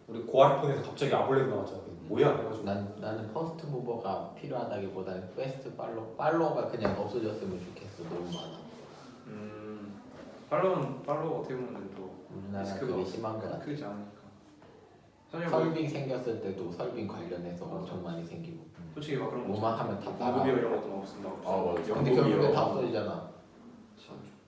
우리 고아리폰에서 갑자기 아몰레드 나왔잖아. 뭐야? 그래가지고 나는 퍼스트 무버가 필요하다기보다는 패스트 팔로워가 그냥 없어졌으면 좋겠어. 너무 많아. 팔로우 어떻게 보면 또 우리나라 리스크가 그게 심한 거 같아. 크지 않으니까. 사실 뭐 설빙 생겼을 때도 설빙 관련해서 엄청 많이 생기고 솔직히 막 그런 거 뭐만 하면 다 따라. 연구비어 이런 것도 막 쓴다고. 아, 맞아. 근데 결국에 다 없어지잖아.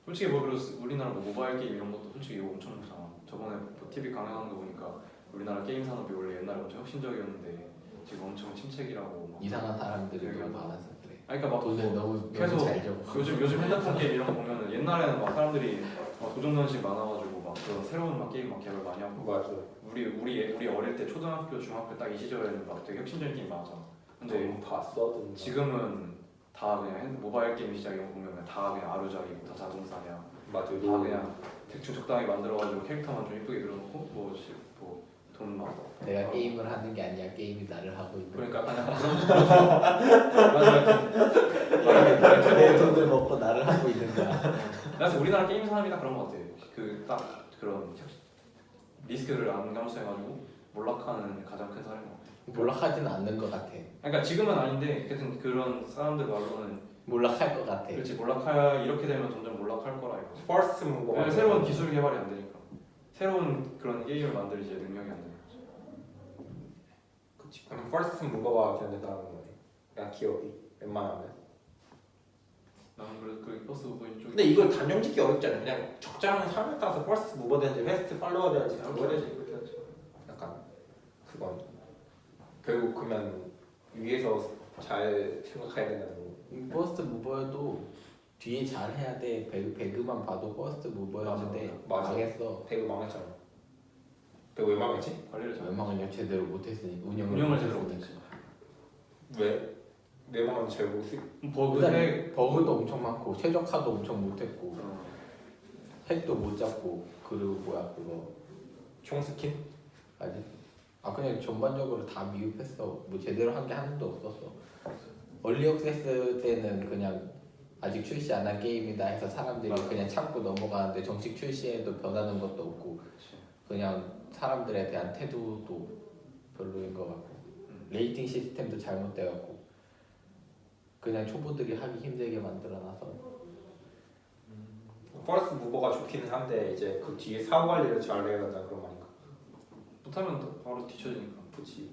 솔직히 뭐 그래서 우리나라 뭐 모바일 게임 이런 것도 솔직히 이거 엄청 많잖아. 저번에 뭐 TV 강연하는 거 보니까 우리나라 게임 산업이 원래 옛날에 엄청 혁신적이었는데 지금 엄청 침체기라고 막 이상한 사람들이 그러니까 너무 많아서 그래. 아니 그러니까 막 돈을 너무 계속 잘 줘. 요즘 핸드폰 게임 이런 거 보면은 옛날에는 막 사람들이 막 도전전식 많아가지고 막 그런 새로운 막 게임 막 개발 많이 하고 맞아. 우리 어릴 때 초등학교 중학교 딱 이 시절에는 막 되게 혁신적인 게임 많았잖아. 근데 봤어. 지금은 다 그냥 모바일 게임 시장 이런 거 보면 다 그냥 아루작이고 다 자동사냐 맞아. 다 그냥 대충 적당히 만들어가지고 캐릭터만 좀 이쁘게 그려놓고 뭐돈막 내가 게임을 하는 게 아니야. 게임이 나를 하고 있는. 그러니까 그냥 맞아. 내 돈을 먹고 나를 하고 있는 거야. 그래서 우리나라 게임 산업이 다 그런 것 같아. 그 딱 그런 리스크를 안 감수해가지고 몰락하는 가장 큰 사례인 것 같아. 몰락하지는 않는 것 같아. 그러니까 지금은 아닌데 어쨌든 그런 사람들 말로는 몰락할 것 같아. 그렇지 몰락할 이렇게 되면 점점 몰락할 거라 이거. 퍼스트 무버가 왜냐면 새로운 기술 개발이 안 되니까 새로운 그런 게임을 만들 이제 능력이 안 되니까. 그치. 그럼 퍼스트 무버가 된다는 거네. 그냥 기업이 웬만하면. 나는 그래서 그 버스 부분 쪽. 근데 이걸 단정 짓기 어렵잖아요. 그냥 적절한 상황에 따라서 퍼스트 무버 되는지 패스트 팔로워 되는지 그거 되지. 그렇게 하지. 약간 그건 결국 그러면 위에서 잘 생각해야 된다는 거. 퍼스트 무버여도 뒤에 잘 해야 돼. 배그만 봐도 퍼스트 무버였는데 맞아. 망했어. 배그 망했잖아. 배그 왜 망했지? 관리를 잘. 웬만하면 제대로 못했으니 운영을 제대로 못했지. 왜? 왜 망했는지 잘 모르겠어. 버그에 버그도 엄청 많고 최적화도 엄청 못했고 어, 핵도 못 잡고 그리고 뭐야 그거 총 스킨? 아니 그냥 전반적으로 다 미흡했어. 뭐 제대로 한 게 하나도 없었어. 얼리 액세스 때는 그냥 아직 출시 안 한 게임이다 해서 사람들이 맞아. 그냥 참고 넘어가는데 정식 출시에도 변하는 것도 없고 그냥 사람들에 대한 태도도 별로인 것 같고 레이팅 시스템도 잘못돼갖고 그냥 초보들이 하기 힘들게 만들어놔서 퍼스트 무버가 좋기는 한데 이제 그 뒤에 사후 관리를 잘해야 된다 그런 말인가? 못하면 또 바로 뒤쳐지니까. 그렇지.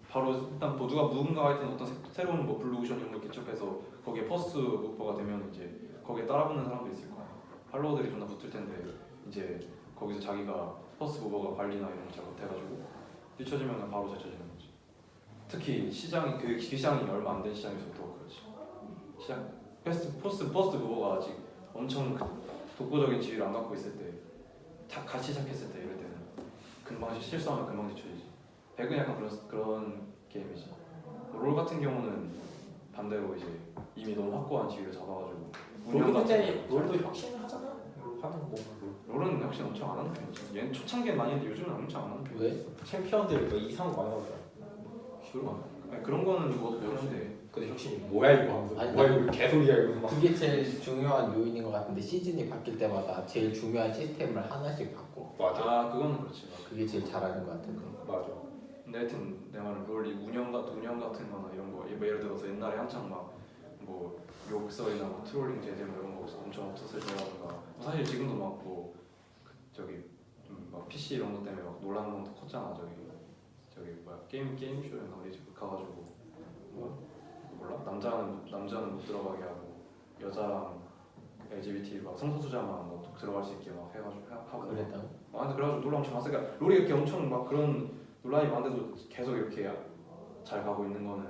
바로 일단 뭐 누군가 하여튼 어떤 새로운 뭐 블루오션 이런 걸 개척해서 거기에 퍼스트 무버가 되면 이제 거기에 따라붙는 사람도 있을 거야. 팔로워들이 존나 붙을 텐데 이제 거기서 자기가 퍼스트 무버가 관리나 이런 걸 잘 못해가지고 뒤쳐지면 바로 제쳐지는 거지. 특히 시장이 그 시장이 얼마 안 된 시장에서부터 그렇지. 시장 퍼스트 무버가 아직 엄청 독보적인 지위를 안 갖고 있을 때 같이 시작했을 때 이럴 때는 금방 실수하면 금방 뒤쳐지지. 배그는 약간 그런 게임이지. 롤 같은 경우는 반대로 이제 이미 너무 확고한 지위를 잡아가지고 롤도 같은 근데 거 롤도 혁신을 하잖아. 롤 하는 거. 롤은 역시 엄청 안 하는 편이지. 얘는 초창기엔 많이 했는데 요즘은 엄청 안 하는 편이야. 왜? 챔피언들 뭐 이상 많이 나오잖아. 아니, 그런 거는 뭐 그런데 근데 혁신이 뭐야 이거 하면서 아니, 뭐야 이거 개소리야 이러면서 막. 그게 제일 중요한 요인인 것 같은데 시즌이 바뀔 때마다 제일 중요한 시스템을 하나씩 바꿔. 맞아. 그거는 그렇지. 그게 제일 잘하는 것 같은데. 맞아. 근데 하여튼 내 말은 롤이 운영 같은 거나 이런 거 예를 들어서 옛날에 한창 막 뭐 욕설이나 뭐 트롤링 제재 뭐 이런 거 엄청 없었을 때라든가 뭐 사실 지금도 막 뭐 저기 막 PC 이런 것 때문에 막 논란도 컸잖아. 저기 뭐야 게임쇼에 어디 집 가가지고 뭐 몰라 남자는 못 들어가게 하고 여자랑 LGBT 막 성소수자만 뭐 들어갈 수 있게 막 해가지고 하고 그랬다고? 근데 그래가지고 논란 엄청 많았어. 그러니까 롤이 이렇게 엄청 막 그런 논란이 많은데도 계속 이렇게 잘 가고 있는 거는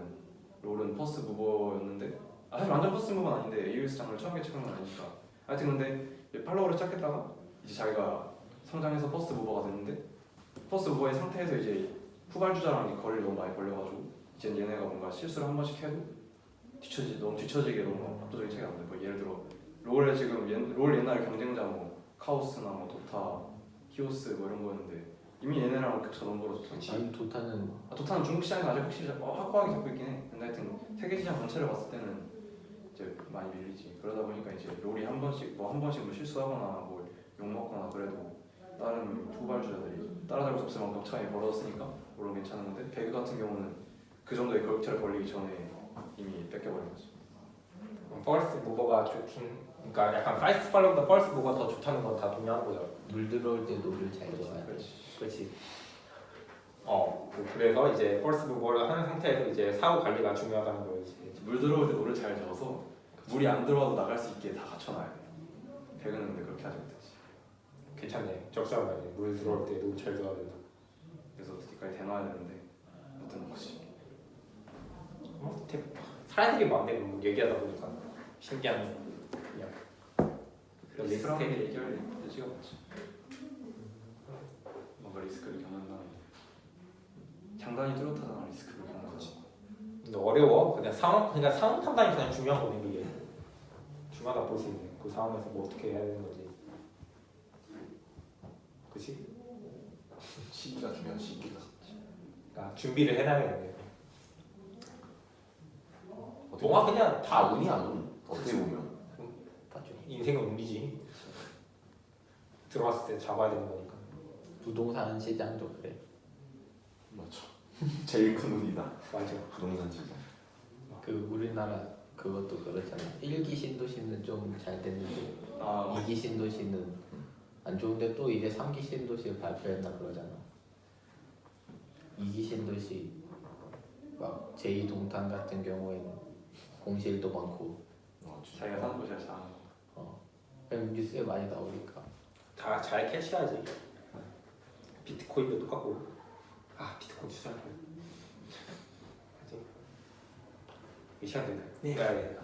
롤은 퍼스트 무버였는데 사실 완전 퍼스트 무버는 아닌데 AOS 장르를 처음 개척한 건 아니니까 하여튼 근데 팔로워를 시작했다가 이제 자기가 성장해서 퍼스트 무버가 됐는데 퍼스트 무버의 상태에서 이제 후발주자랑 거리를 너무 많이 벌려가지고 이제 얘네가 뭔가 실수를 한 번씩 해도 너무 뒤처지게 너무 압도적인 차이가 안 돼. 뭐 예를 들어 롤에 지금 롤 옛날 경쟁자 뭐 카오스나 뭐 도타, 히오스 뭐 이런 거였는데 이미 얘네랑 격차 너무 벌어졌어. 아니 도타는 도타는 중국 시장에서 아직 확실히 확고하게 잡고 있긴 해. 근데 하여튼 세계 시장 전체를 봤을 때는 이제 많이 밀리지. 그러다 보니까 이제 롤이 한 번씩 뭐 실수하거나 뭐 욕 먹거나 그래도 다른 후발주자들이 따라잡을 수 없을 만큼 격차가 벌어졌으니까 물론 괜찮은 건데 배그 같은 경우는 그 정도의 격차를 벌리기 전에 이미 뺏겨버린 거지. 퍼스트 무버가 좋긴. 그러니까 약간 파이스 팔로우보다 퍼스트 무버가 더 좋다는 건 다 동의하는 거잖아. 물 들어올 때 노를 잘 줘야 돼. 그렇지. 그렇지. 그래서 이제 퍼스트 무버를 하는 상태에서 이제 사후 관리가 중요하다는 거지. 물 들어올 때 노를 잘 저어서 물이 안 들어와도 나갈 수 있게 다 갖춰놔야 돼. 배그는 근데 그렇게 하지 못하지. 괜찮네. 적절한 말이네. 물 들어올 때 너무 잘 들어야 된다. 그래서 어떻게까지 대놔야 되는데 못하는 거지. 사람들이 많네. 뭐 얘기하다 보니까 신기하네. 그냥 리스크하게 얘기할 여지가 없지. 뭔가 리스크를 경험한다는 게 장단이 뚜렷하다는 리스크를 경험하는 거지. 근데 어려워. 그냥 상황 판단이 그냥 중요한 거네. 그게 중요하다 볼 수 있네. 그 상황에서 뭐 어떻게 해야 되는 건지. 그렇지? 시기가 중요한 시기가. 그러니까 준비를 해놔야겠네. 뭔가 그냥 다 운이 안 운. 어떻게 보면. 맞죠? 인생은 운이지. 들어왔을 때 잡아야 되는 거니까. 부동산 시장도 그래. 맞죠. 제일 큰 운이다. 맞아. 부동산 시장. 그 우리나라 그것도 그렇잖아. 1기 신도시는 좀 잘 됐는데 아 2기 신도시는 안 좋은데 또 이제 3기 신도시를 발표했나 그러잖아. 2기 신도시 막 제2동탄 같은 경우에는 공실도 많고 자기가 사는 곳이 잘하는 거. 그냥 뉴스에 많이 나오니까. 다 잘 캐치하지. 비트코인도 똑같고. 비트코인 투자할 거야. 이 시간 되네. 네.